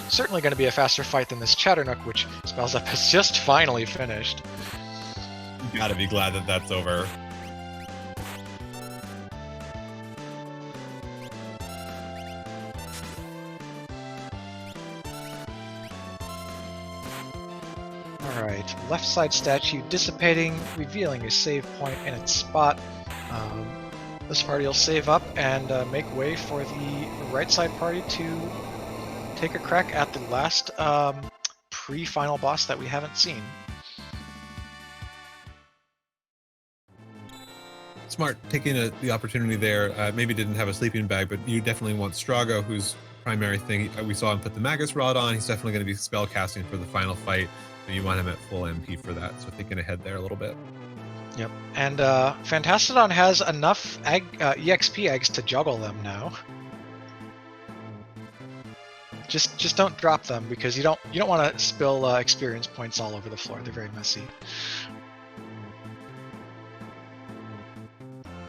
A: Certainly going to be a faster fight than this Chatternook, which Spellzapp has just finally finished.
B: You gotta be glad that that's over.
A: Alright, left side statue dissipating, revealing a save point in its spot. This party will save up and make way for the right side party to take a crack at the last pre-final boss that we haven't seen.
B: Smart, taking the opportunity there. Maybe didn't have a sleeping bag, but you definitely want Strago, whose primary thing, we saw him put the Magus Rod on. He's definitely going to be spell casting for the final fight, so you want him at full MP for that, so thinking ahead there a little bit.
A: Yep, and Fantastadon has enough EXP eggs to juggle them now. Just don't drop them because you don't want to spill experience points all over the floor. They're very messy.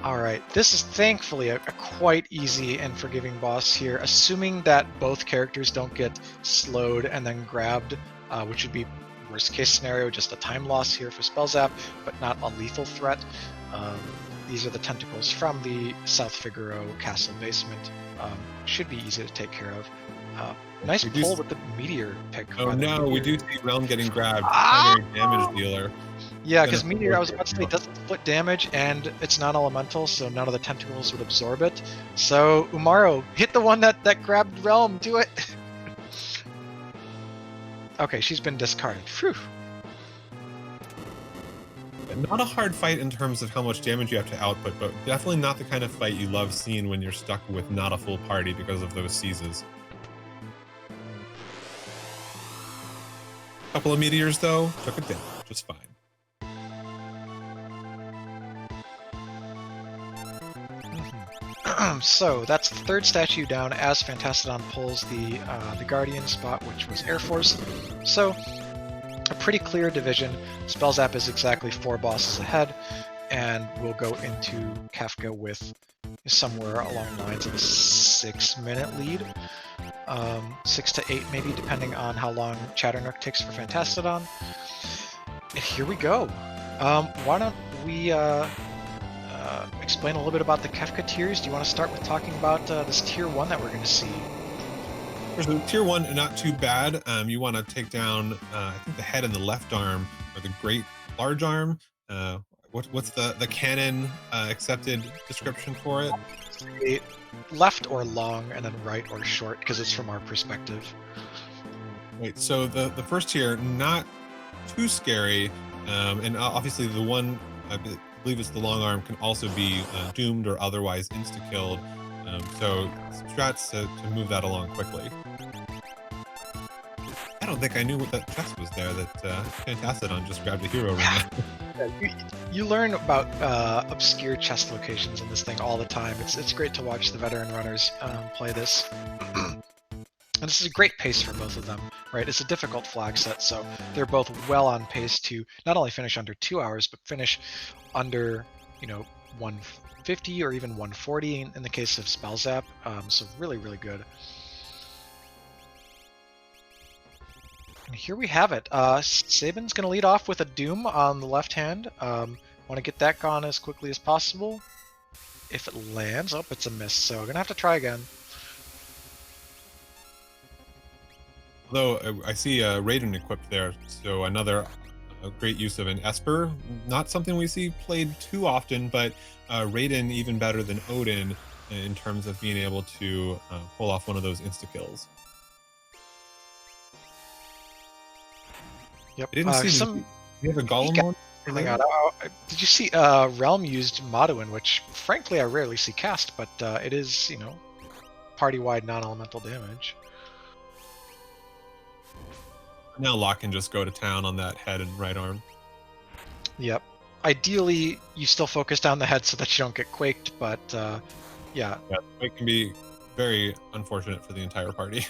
A: Alright, this is thankfully a quite easy and forgiving boss here, assuming that both characters don't get slowed and then grabbed, which would be worst case scenario, just a time loss here for Spellzap, but not a lethal threat. These are the tentacles from the South Figaro castle basement. Should be easy to take care of. Nice pull with the meteor pick.
B: Oh no, we do see Realm getting grabbed. Primary damage dealer.
A: Yeah, because meteor, I was about to say, doesn't split damage and it's non-elemental, so none of the tentacles would absorb it. So Umaro, hit the one that grabbed Realm. Do it. Okay, she's been discarded. Phew.
B: Not a hard fight in terms of how much damage you have to output, but definitely not the kind of fight you love seeing when you're stuck with not a full party because of those seizes. Couple of meteors though, took it down, just fine.
A: So that's the third statue down as Fantastadon pulls the Guardian spot, which was Air Force. So a pretty clear division. Spellzap is exactly 4 bosses ahead, and we'll go into Kefka with somewhere along the lines of a 6-minute lead. 6 to 8 maybe, depending on how long Chatternook takes for Fantastadon. And here we go. Why don't we explain a little bit about the Kefka tiers? Do you want to start with talking about this tier 1 that we're going to see?
B: So tier 1, not too bad. You want to take down, I think the head and the left arm, or the great large arm. What's the canon accepted description for it?
A: Left or long, and then right or short, because it's from our perspective.
B: Right, so the first tier, not too scary, and obviously the one, I believe it's the long arm, can also be doomed or otherwise insta-killed, so strats to move that along quickly. I don't think I knew what that chest was there that Fantastadon just grabbed a hero right now.
A: You learn about obscure chest locations in this thing all the time. It's great to watch the veteran runners play this. And this is a great pace for both of them, right? It's a difficult flag set, so they're both well on pace to not only finish under 2 hours, but finish under, 150 or even 140 in the case of spellzapp. So really, really good. And here we have it. Sabin's going to lead off with a Doom on the left hand. Want to get that gone as quickly as possible. If it lands, oh, it's a miss, so we're going to have to try again.
B: Although I see Raiden equipped there, so another great use of an Esper. Not something we see played too often, but Raiden even better than Odin in terms of being able to pull off one of those insta-kills.
A: Yep.
B: I didn't see we have a golem one.
A: Did you see Realm used Maduin, which frankly I rarely see cast, but it is, party-wide non-elemental damage.
B: Now Locke can just go to town on that head and right arm.
A: Yep. Ideally, you still focus down the head so that you don't get quaked, but yeah.
B: It can be very unfortunate for the entire party.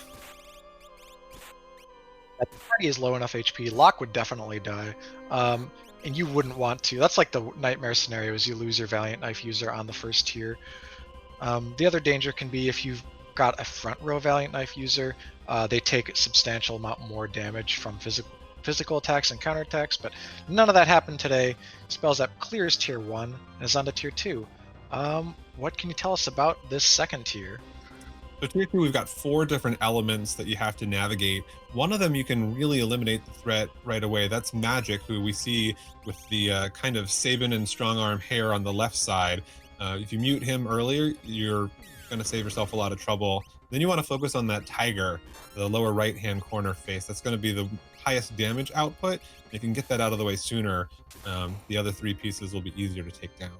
A: The party is low enough HP. Locke would definitely die. And you wouldn't want to. That's like the nightmare scenario is you lose your Valiant Knife user on the first tier. The other danger can be if you've got a front row Valiant Knife user, they take a substantial amount more damage from physical attacks and counterattacks, but none of that happened today. spellzapp clears tier 1 and is on to tier 2. What can you tell us about this second tier?
B: So tier 2, we've got 4 different elements that you have to navigate. One of them you can really eliminate the threat right away. That's Magic, who we see with the kind of Sabin and strong arm hair on the left side. If you mute him earlier, you're going to save yourself a lot of trouble. Then you want to focus on that Tiger, the lower right-hand corner face. That's going to be the highest damage output. If you can get that out of the way sooner, the other 3 pieces will be easier to take down.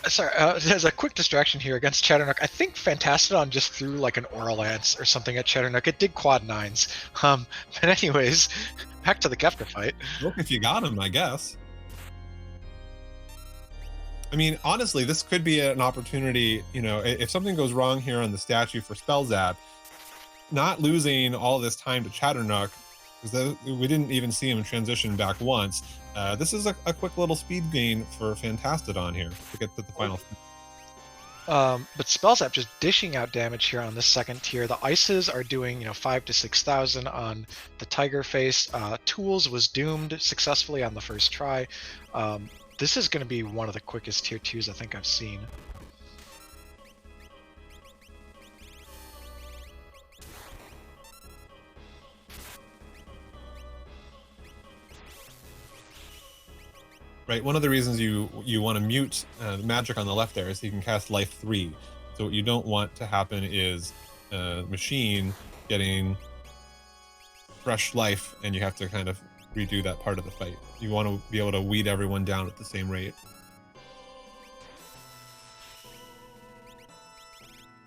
A: Sorry, there's a quick distraction here against Chatternook. I think Fantastadon just threw like an Oral Lance or something at Chatternook. It did quad 9s. But anyways, back to the Kefka fight.
B: Look, if you got him, I guess. I mean, honestly, this could be an opportunity, if something goes wrong here on the statue for spellzapp, not losing all this time to Chatternook, because we didn't even see him transition back once. This is a quick little speed gain for Fantastadon here to get to the final.
A: But spellzapp just dishing out damage here on this second tier. The ices are doing 5,000 to 6,000 on the Tiger face. Tools was doomed successfully on the first try. This is going to be one of the quickest tier 2s I think I've seen.
B: Right, one of the reasons you want to mute Magic on the left there is you can cast Life 3. So what you don't want to happen is Machine getting fresh life and you have to kind of redo that part of the fight. You want to be able to weed everyone down at the same rate.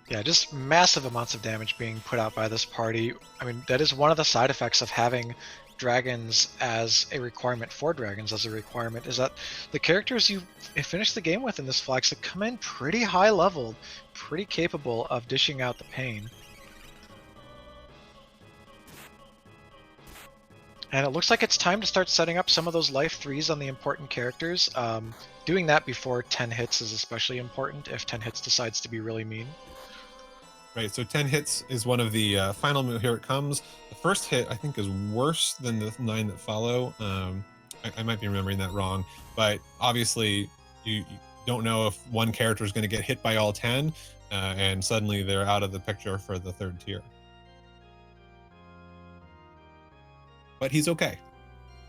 A: Yeah, just massive amounts of damage being put out by this party. I mean, that is one of the side effects of having dragons as a requirement for dragons as a requirement, is that the characters you finish the game with in this flag set come in pretty high leveled, pretty capable of dishing out the pain. And it looks like it's time to start setting up some of those life 3s on the important characters. Doing that before 10 hits is especially important if 10 hits decides to be really mean.
B: Right, so 10 hits is one of the final move. Here it comes. The first hit, I think, is worse than the 9 that follow. I might be remembering that wrong, but obviously you don't know if one character is going to get hit by all 10, and suddenly they're out of the picture for the third tier. But he's okay.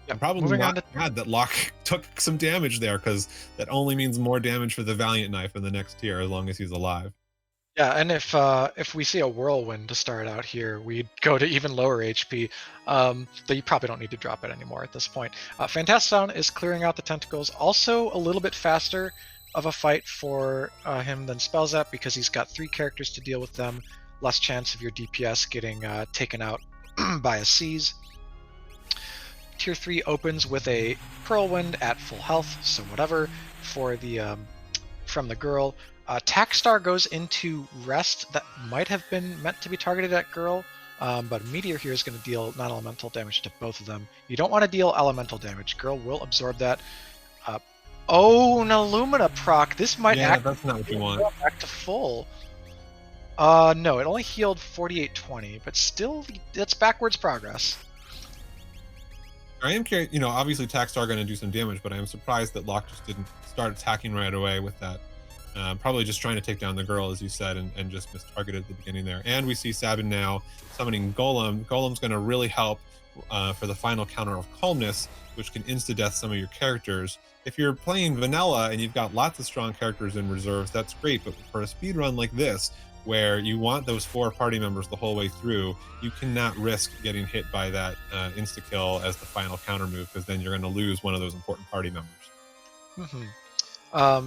A: Yeah,
B: I'm probably not mad that Locke took some damage there, because that only means more damage for the Valiant Knife in the next tier as long as he's alive.
A: Yeah, and if we see a Whirlwind to start out here, we'd go to even lower HP, though you probably don't need to drop it anymore at this point. Fantastadon is clearing out the tentacles, also a little bit faster of a fight for him than spellzapp because he's got 3 characters to deal with them, less chance of your DPS getting taken out by a seize. Tier 3 opens with a Whirlwind at full health, so whatever, for the from the girl. Tackstar goes into rest that might have been meant to be targeted at Girl, but Meteor here is going to deal non-elemental damage to both of them. You don't want to deal elemental damage. Girl will absorb that. Oh, an Illumina proc. This might
B: Yeah, that's not what you want.
A: back to full. No, it only healed 4820, but still, that's backwards progress.
B: I am curious, you know, obviously Tackstar going to do some damage, but I am surprised that Locke just didn't start attacking right away with that. Probably just trying to take down the girl, as you said, and just mistargeted at the beginning there. And we see Sabin now summoning Golem. Golem's going to really help for the final counter of Calmness, which can insta-death some of your characters. If you're playing vanilla and you've got lots of strong characters in reserves, that's great. But for a speed run like this, where you want those 4 party members the whole way through, you cannot risk getting hit by that insta-kill as the final counter move, because then you're going to lose one of those important party members.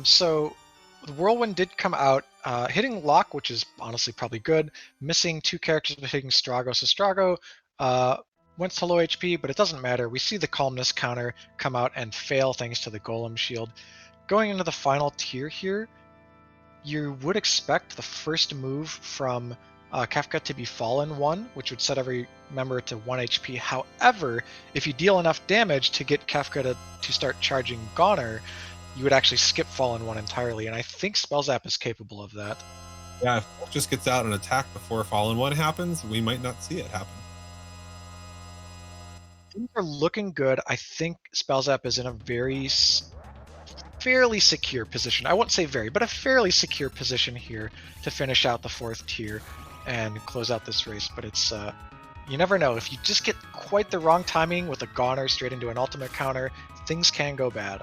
A: So the Whirlwind did come out, hitting Locke, which is honestly probably good, missing 2 characters but hitting Strago. So Strago went to low HP, but it doesn't matter. We see the Calmness counter come out and fail thanks to the Golem shield. Going into the final tier here, you would expect the first move from Kefka to be Fallen 1, which would set every member to 1 HP. However, if you deal enough damage to get Kefka to start charging Goner, you would actually skip Fallen 1 entirely, and I think spellzapp is capable of that.
B: Yeah, if it just gets out and attack before Fallen 1 happens, we might not see it happen.
A: Things are looking good. I think spellzapp is in a fairly secure position. I won't say very, but a fairly secure position here to finish out the 4th tier and close out this race. But it's you never know. If you just get quite the wrong timing with a Goner straight into an ultimate counter, things can go bad.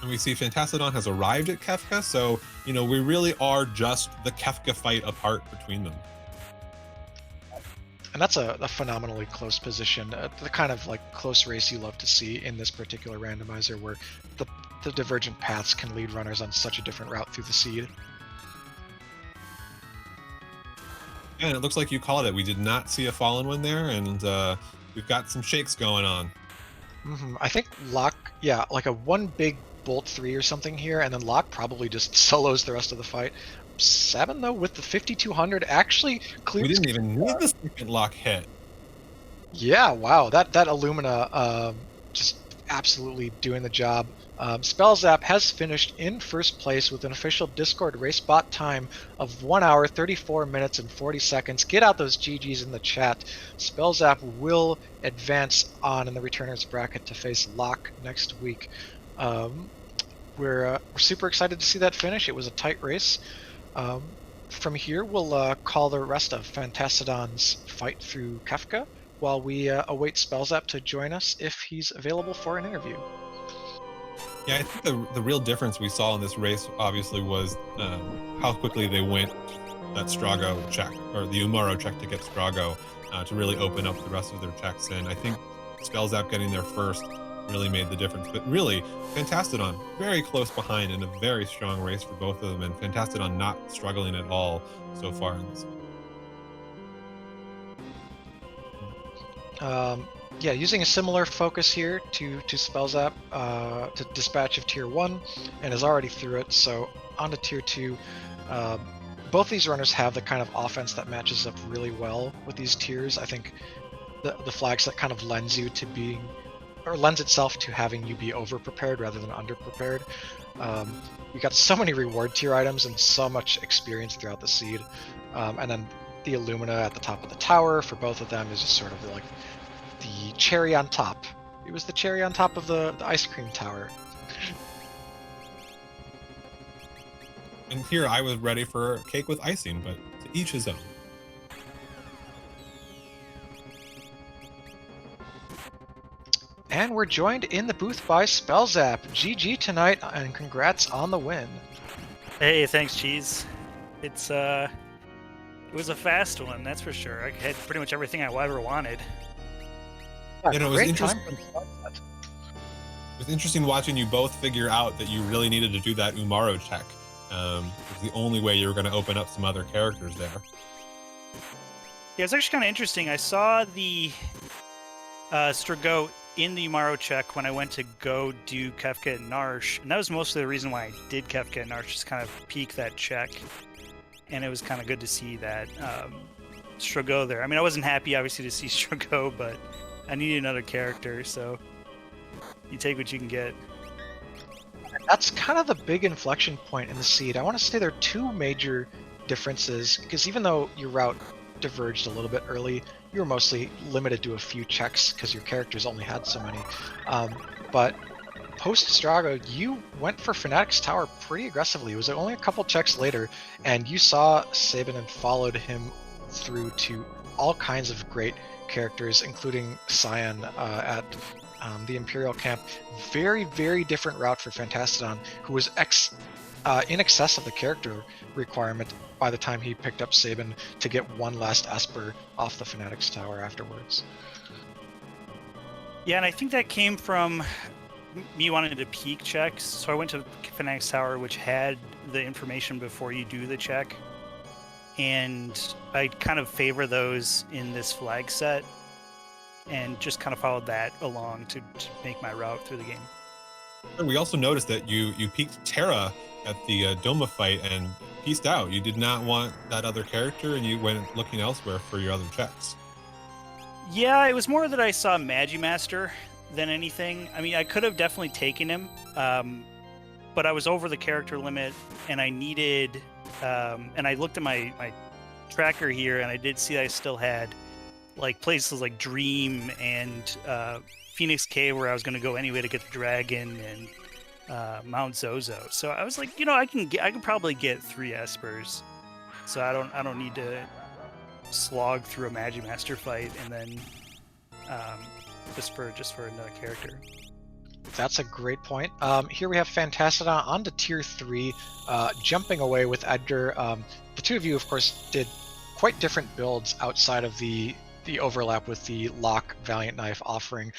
B: And we see Fantastadon has arrived at Kefka, so, you know, we really are just the Kefka fight apart between them.
A: And that's a phenomenally close position, the kind of like close race you love to see in this particular randomizer, where the divergent paths can lead runners on such a different route through the seed.
B: And it looks like you called it. We did not see a Fallen one there, and we've got some shakes going on.
A: I think Locke, yeah, like a one big bolt 3 or something here, and then Locke probably just solos the rest of the fight. Sabin, though, with the 5200 actually clears.
B: We didn't even need the second Locke hit.
A: Yeah, wow, that Illumina just absolutely doing the job. Spellzapp has finished in first place with an official Discord race bot time of 1 hour, 34 minutes, and 40 seconds. Get out those GGs in the chat. Spellzapp will advance on in the returners bracket to face Locke next week. We're super excited to see that finish. It was a tight race. From here, we'll call the rest of Fantastadon's fight through Kefka while we await spellzapp to join us if he's available for an interview.
B: Yeah, I think the real difference we saw in this race, obviously, was how quickly they went that Strago check, or the Umaro check to get Strago, to really open up the rest of their checks. And I think spellzapp getting there first really made the difference. But really, Fantastadon very close behind in a very strong race for both of them, and Fantastadon not struggling at all so far in this.
A: Yeah, using a similar focus here to spellzapp to dispatch of tier 1, and is already through it. So on to tier 2. Both these runners have the kind of offense that matches up really well with these tiers. I think the flags that kind of lends you to being, or lends itself to having you be over prepared rather than under prepared. You got so many reward tier items and so much experience throughout the seed, and then the Illumina at the top of the tower for both of them is just sort of like the cherry on top. It was the cherry on top of the ice cream tower.
B: And here I was ready for cake with icing, but to each his own.
A: And we're joined in the booth by spellzapp. GG tonight, and congrats on the win.
C: Hey, thanks, Cheese. It was a fast one, that's for sure. I had pretty much everything I ever wanted.
B: You know, it was interesting. It was interesting watching you both figure out that you really needed to do that Umaro check. It was the only way you were going to open up some other characters there.
C: Yeah, it's actually kind of interesting. I saw the Strago in the Umaro check when I went to go do Kefka and Narsh, and that was mostly the reason why I did Kefka and Narsh, just kind of peek that check, and it was kind of good to see that Strogo there. I mean, I wasn't happy, obviously, to see Strogo, but I needed another character, so you take what you can get.
A: That's kind of the big inflection point in the seed. I want to say there are two major differences, because even though your route diverged a little bit early, you were mostly limited to a few checks because your characters only had so many. But post Strago, you went for Fanatic's Tower pretty aggressively. It was only a couple checks later, and you saw Sabin and followed him through to all kinds of great characters, including Cyan at the Imperial camp. Very, very different route for Fantastadon, who was in excess of the character requirement by the time he picked up Sabin to get one last Esper off the Fanatic's Tower afterwards.
C: Yeah, and I think that came from me wanting to peek checks. So I went to Fanatic's Tower, which had the information before you do the check. And I kind of favor those in this flag set and just kind of followed that along to make my route through the game.
B: We also noticed that you peeked Terra at the Doma fight and pieced out. You did not want that other character, and you went looking elsewhere for your other checks.
C: Yeah, it was more that I saw Magimaster than anything. I mean, I could have definitely taken him, but I was over the character limit, and I needed... and I looked at my tracker here, and I did see that I still had like places like Dream and Phoenix Cave where I was going to go anyway to get the dragon, and Mount Zozo. So I was like, you know, I can probably get 3 Espers, so I don't need to slog through a Magimaster fight and then just for another character.
A: That's a great point. Here we have Fantastadon on to tier 3, jumping away with Edgar. The two of you, of course, did quite different builds outside of the overlap with the Lock Valiant Knife offering.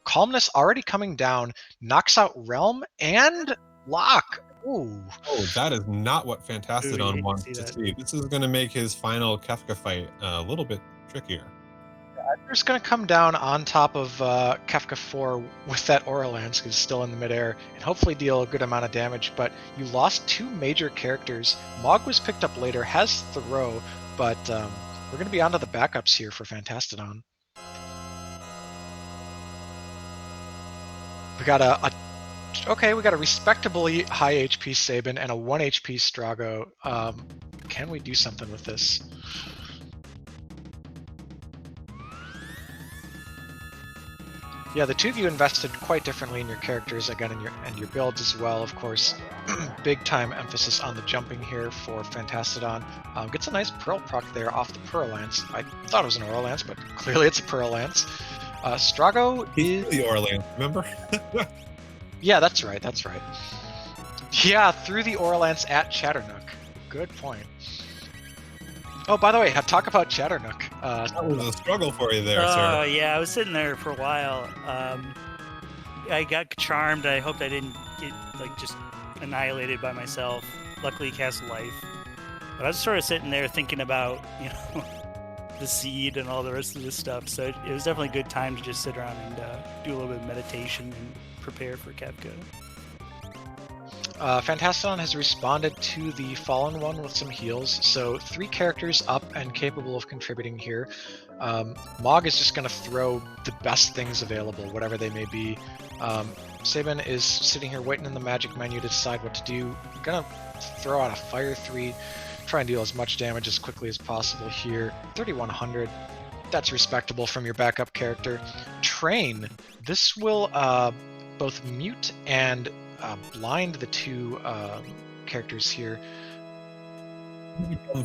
A: Calmness already coming down, knocks out Realm and Lock. Ooh.
B: Oh, that is not what Fantastadon wants to see. This is going to make his final Kefka fight a little bit trickier.
A: Edgar's going to come down on top of Kefka 4 with that Aura Lance, because it's still in the midair, and hopefully deal a good amount of damage, but you lost 2 major characters. Mog was picked up later, has Throw, but we're going to be on to the backups here for Fantastadon. We got we got a respectably high HP Sabin and a 1 HP Strago. Can we do something with this? Yeah, the two of you invested quite differently in your characters, again, and your builds as well, of course. Big time emphasis on the jumping here for Fantastadon. Gets a nice Pearl proc there off the Pearl Lance. I thought it was an Aura Lance, but clearly it's a Pearl Lance. Strago is...
B: the Aura Lance, remember?
A: Yeah, that's right. Yeah, through the Aura Lance at Chatternook. Good point. Oh, by the way, talk about Chatternook.
B: That was a struggle for you there, sir.
C: Oh, yeah, I was sitting there for a while. I got charmed. I hoped I didn't get just annihilated by myself. Luckily, cast life. But I was sort of sitting there thinking about, the seed and all the rest of this stuff. So it was definitely a good time to just sit around and do a little bit of meditation and prepare for Kefka.
A: Fantastadon has responded to the Fallen One with some heals, so 3 characters up and capable of contributing here. Mog is just going to throw the best things available, whatever they may be. Sabin is sitting here waiting in the magic menu to decide what to do. Gonna throw out a Fire 3, try and deal as much damage as quickly as possible here. 3100, that's respectable from your backup character. Train, this will both mute and blind the 2 characters here.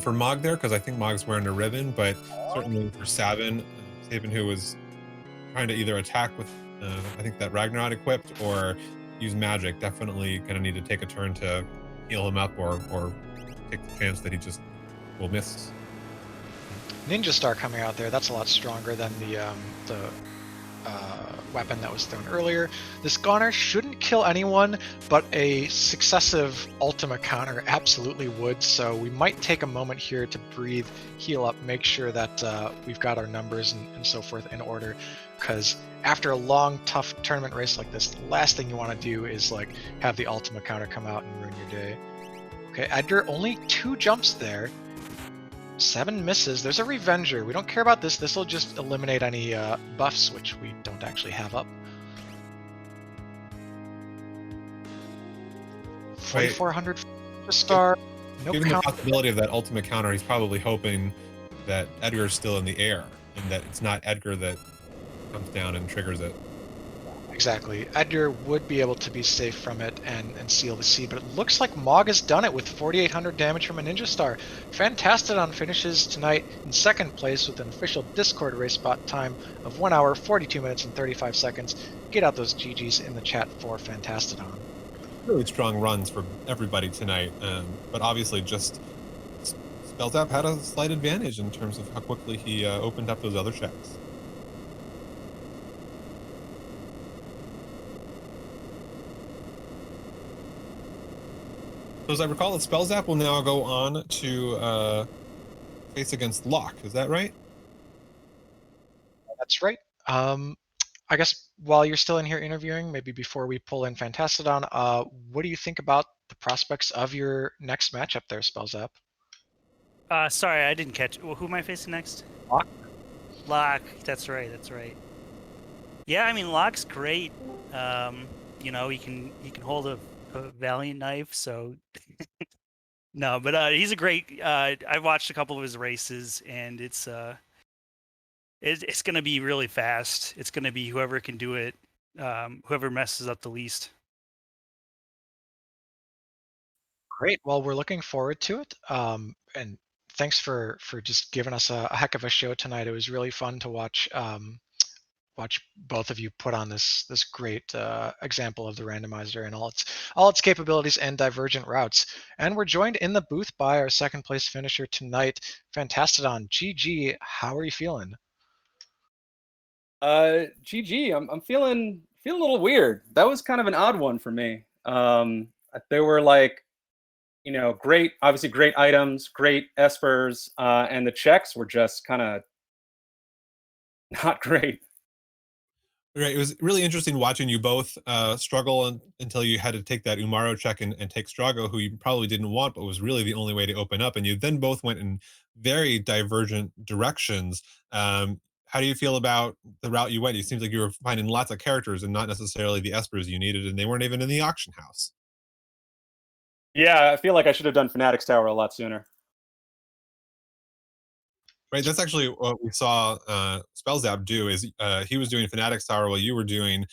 B: For Mog there, because I think Mog's wearing a ribbon, but certainly for Sabin, who was trying to either attack with, I think that Ragnarok equipped, or use magic, definitely going to need to take a turn to heal him up, or take the chance that he just will miss.
A: Ninja Star coming out there, that's a lot stronger than the weapon that was thrown earlier. This Goner shouldn't kill anyone, but a successive Ultima counter absolutely would, so we might take a moment here to breathe, heal up, make sure that we've got our numbers and so forth in order, because after a long, tough tournament race like this, the last thing you want to do is like have the Ultima counter come out and ruin your day. Okay, Edgar, only 2 jumps there. 7 misses. There's a Revenger. We don't care about this. This will just eliminate any buffs, which we don't actually have up. 4,400 star. No
B: Given
A: count.
B: the possibility of that ultimate counter, he's probably hoping that Edgar's still in the air and that it's not Edgar that comes down and triggers it.
A: Exactly. Edgar would be able to be safe from it and seal the seed, but it looks like Mog has done it with 4,800 damage from a Ninja Star. Fantastadon finishes tonight in 2nd place with an official Discord race spot time of 1 hour, 42 minutes, and 35 seconds. Get out those GGs in the chat for Fantastadon.
B: Really strong runs for everybody tonight, but obviously just spellzapp had a slight advantage in terms of how quickly he opened up those other checks. So as I recall, the spellzapp will now go on to face against Locke. Is that right?
A: That's right. I guess while you're still in here interviewing, maybe before we pull in Fantastadon, what do you think about the prospects of your next matchup there, spellzapp?
C: Sorry, I didn't catch. Well, who am I facing next?
A: Locke.
C: Locke. That's right. That's right. Yeah, I mean Locke's great. You know, he can hold a valiant knife. So no, but he's a great. I've watched a couple of his races, and it's going to be really fast. It's going to be whoever can do it, whoever messes up the least.
A: Great. Well, we're looking forward to it. And thanks for just giving us a heck of a show tonight. It was really fun to watch watch both of you put on this great example of the randomizer and all its capabilities and divergent routes. And we're joined in the booth by our 2nd place finisher tonight, Fantastadon. GG, how are you feeling?
D: GG. I'm feeling a little weird. That was kind of an odd one for me. There were like, you know, obviously great items, great espers, and the checks were just kind of not great.
B: Right. It was really interesting watching you both struggle until you had to take that Umaro check and take Strago, who you probably didn't want, but was really the only way to open up. And you then both went in very divergent directions. How do you feel about the route you went? It seems like you were finding lots of characters and not necessarily the espers you needed, and they weren't even in the auction house.
D: Yeah, I feel like I should have done Fanatic's Tower a lot sooner.
B: Right, that's actually what we saw spellzapp do. Is he was doing Fanatic's Tower while you were doing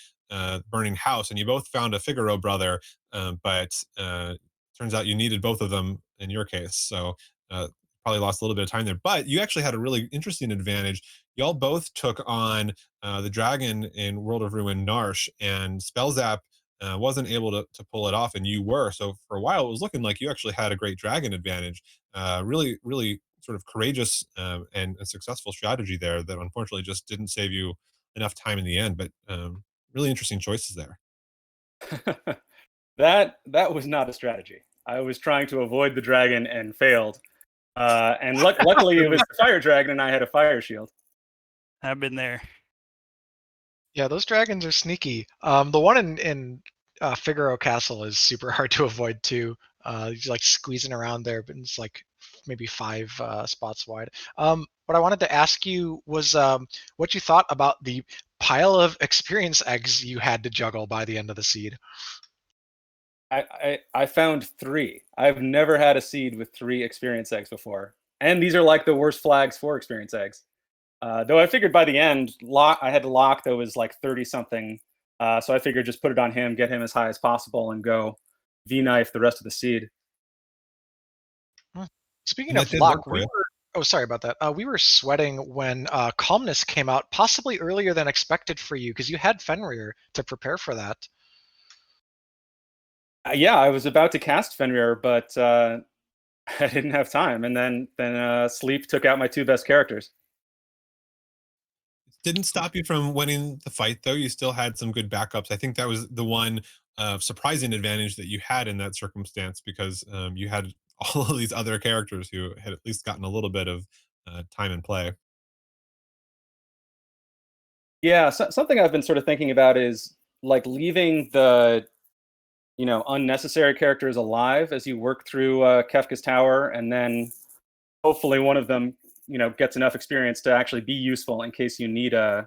B: Burning House, and you both found a Figaro brother, but turns out you needed both of them in your case. So probably lost a little bit of time there. But you actually had a really interesting advantage. Y'all both took on the dragon in World of Ruin Narsh, and spellzapp wasn't able to pull it off, and you were. So for a while, it was looking like you actually had a great dragon advantage. Really, really sort of courageous and a successful strategy there that unfortunately just didn't save you enough time in the end. But really interesting choices there.
D: That was not a strategy. I was trying to avoid the dragon and failed. And luckily it was the fire dragon and I had a fire shield.
C: I've been there.
A: Yeah, those dragons are sneaky. The one in Figaro Castle is super hard to avoid too. He's like squeezing around there, but it's like maybe 5 spots wide. What I wanted to ask you was what you thought about the pile of experience eggs you had to juggle by the end of the seed.
D: I found 3. I've never had a seed with 3 experience eggs before. And these are like the worst flags for experience eggs. Though I figured by the end, I had to lock that was like 30 something. So I figured just put it on him, get him as high as possible, and go V-knife the rest of the seed.
A: Speaking of lock, sorry about that. We were sweating when Calmness came out, possibly earlier than expected for you, because you had Fenrir to prepare for that.
D: Yeah, I was about to cast Fenrir, but I didn't have time, and then sleep took out my 2 best characters.
B: Didn't stop you from winning the fight, though. You still had some good backups. I think that was the one surprising advantage that you had in that circumstance because you had all of these other characters who had at least gotten a little bit of time and play.
D: Yeah, something I've been sort of thinking about is like leaving the unnecessary characters alive as you work through Kefka's tower, and then hopefully one of them gets enough experience to actually be useful in case you need a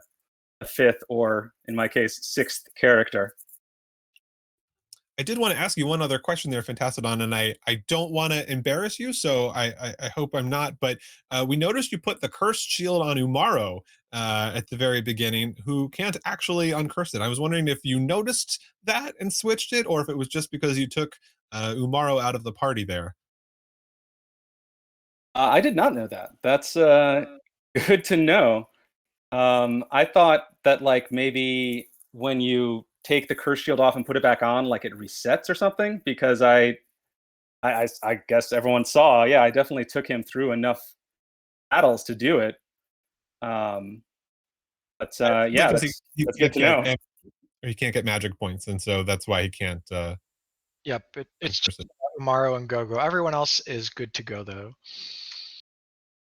D: fifth, or in my case, sixth character.
B: I did want to ask you one other question there, Fantastadon, and I don't want to embarrass you, so I hope I'm not. But we noticed you put the cursed shield on Umaro at the very beginning, who can't actually uncurse it. I was wondering if you noticed that and switched it, or if it was just because you took Umaro out of the party there.
D: I did not know that. That's good to know. I thought that like maybe when you take the curse shield off and put it back on, like it resets or something. Because I guess everyone saw. Yeah, I definitely took him through enough battles to do it. Um, but yeah,
B: Because
D: that's good to know.
B: he can't get magic points, and so that's why he can't.
A: Yep, it's just
B: Uncurse it.
A: Umaro and Gogo. Everyone else is good to go though.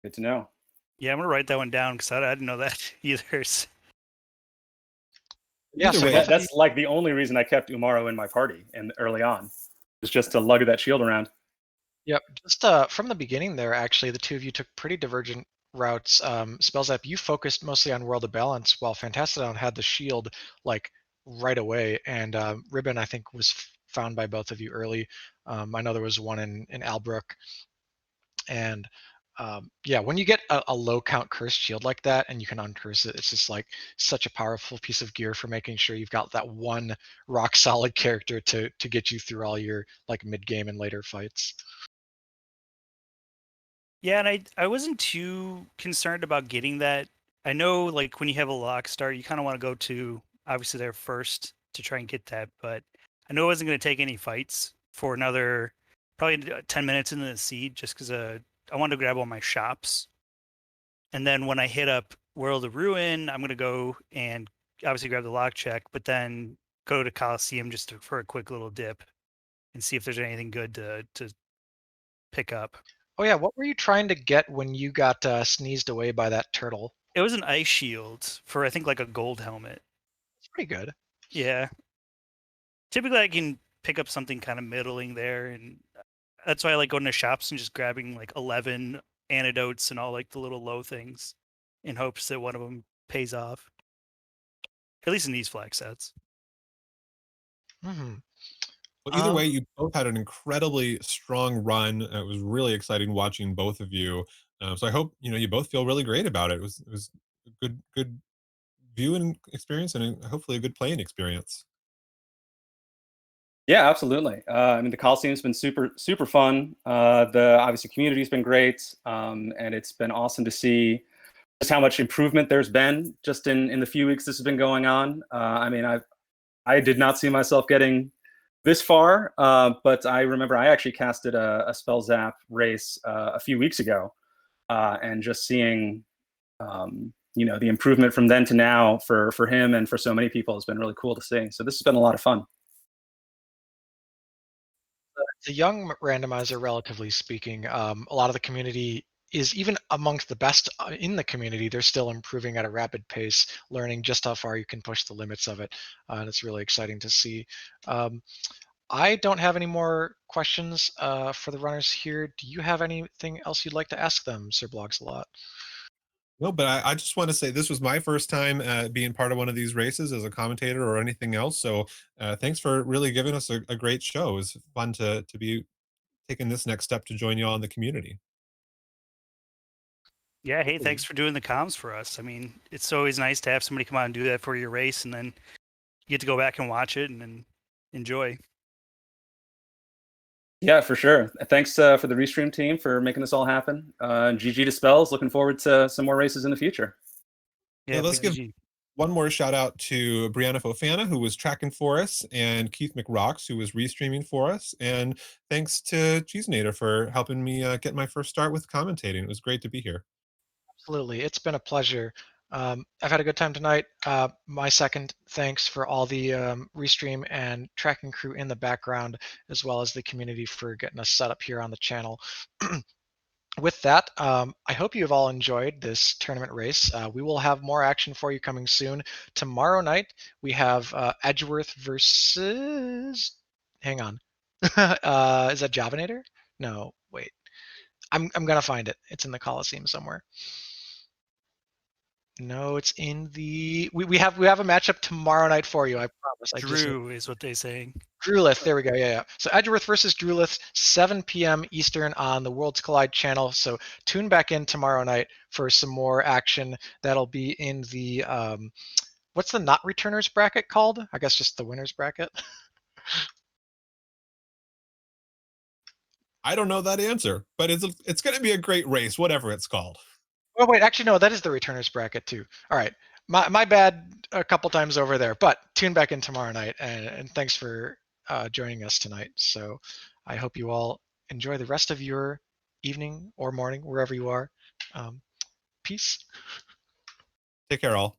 D: Good to know.
C: Yeah, I'm gonna write that one down because I didn't know that either.
A: Yeah,
B: Either
A: so
B: way,
A: both of you,
D: That's like the only reason I kept Umaro in my party and early on, was just to lug that shield around.
A: yep, just from the beginning there, actually, the two of you took pretty divergent routes. Spellzapp, you focused mostly on World of Balance, while Fantastodon had the shield like right away, and Ribbon I think was found by both of you early. I know there was one in Albrook, and yeah, when you get a low count cursed shield like that and you can uncurse it, it's just like such a powerful piece of gear for making sure you've got that one rock solid character to get you through all your like mid game and later fights.
C: Yeah, and I wasn't too concerned about getting that. I know like when you have a lock start, you kind of want to go to obviously there first to try and get that, but I know I wasn't going to take any fights for another probably 10 minutes into the seed just because I wanted to grab all my shops. And then when I hit up World of Ruin, I'm going to go and obviously grab the lock check, but then go to Coliseum just for a quick little dip and see if there's anything good to pick up.
A: Oh yeah, what were you trying to get when you got sneezed away by that turtle?
C: It was an ice shield for I think like a gold helmet.
A: It's pretty good.
C: Yeah. Typically I can pick up something kind of middling there, and that's why I like going to shops and just grabbing like 11 antidotes and all like the little low things in hopes that one of them pays off. At least in these flag sets.
A: Hmm.
B: Well, either way, you both had an incredibly strong run. It was really exciting watching both of you. So I hope you both feel really great about it. It was a good viewing experience and hopefully a good playing experience.
D: Yeah, absolutely. I mean, the Coliseum's been super fun. The obviously community's been great, and it's been awesome to see just how much improvement there's been just in the few weeks this has been going on. I mean, I did not see myself getting this far, but I remember I actually casted a spell zap race a few weeks ago, and just seeing the improvement from then to now for him and for so many people has been really cool to see. So this has been a lot of fun.
A: It's a young randomizer, relatively speaking. A lot of the community is even amongst the best in the community. They're still improving at a rapid pace, learning just how far you can push the limits of it, and it's really exciting to see. Um, I don't have any more questions for the runners here. Do you have anything else you'd like to ask them, Sir Blogs a lot?
B: No, but I just want to say this was my first time being part of one of these races as a commentator or anything else. So thanks for really giving us a great show. It was fun to be taking this next step to join you all in the community.
C: Yeah, hey, thanks for doing the comms for us. I mean, it's always nice to have somebody come out and do that for your race, and then you get to go back and watch it and then enjoy.
D: Yeah, for sure. Thanks for the Restream team for making this all happen. GG to Spells. Looking forward to some more races in the future.
C: Yeah,
B: Let's give
C: PGG.
B: one more shout out to Brianna Fofana, who was tracking for us, and Keith McRocks, who was restreaming for us. And thanks to Cheesenator for helping me get my first start with commentating. It was great to be here.
A: Absolutely, it's been a pleasure. I've had a good time tonight. My second thanks for all the restream and tracking crew in the background, as well as the community for getting us set up here on the channel. With that, I hope you have all enjoyed this tournament race. We will have more action for you coming soon. Tomorrow night, we have Edgeworth versus. Hang on. Is that Javanator? No, wait. I'm gonna find it. It's in the Coliseum somewhere. No, it's in the. We have a matchup tomorrow night for you. I promise. I just
C: Drew is what they're saying.
A: Drulith, there we go. Yeah, yeah. So Edgeworth versus Drulith, 7 p.m. Eastern on the Worlds Collide channel. So tune back in tomorrow night for some more action. That'll be in the what's the not returners bracket called? I guess just the winners bracket.
B: I don't know that answer, but it's going to be a great race, whatever it's called.
A: Oh wait, actually no, that is the returners bracket too. All right, my bad a couple times over there. But tune back in tomorrow night, and thanks for joining us tonight. So I hope you all enjoy the rest of your evening or morning wherever you are. Peace.
B: Take care, all.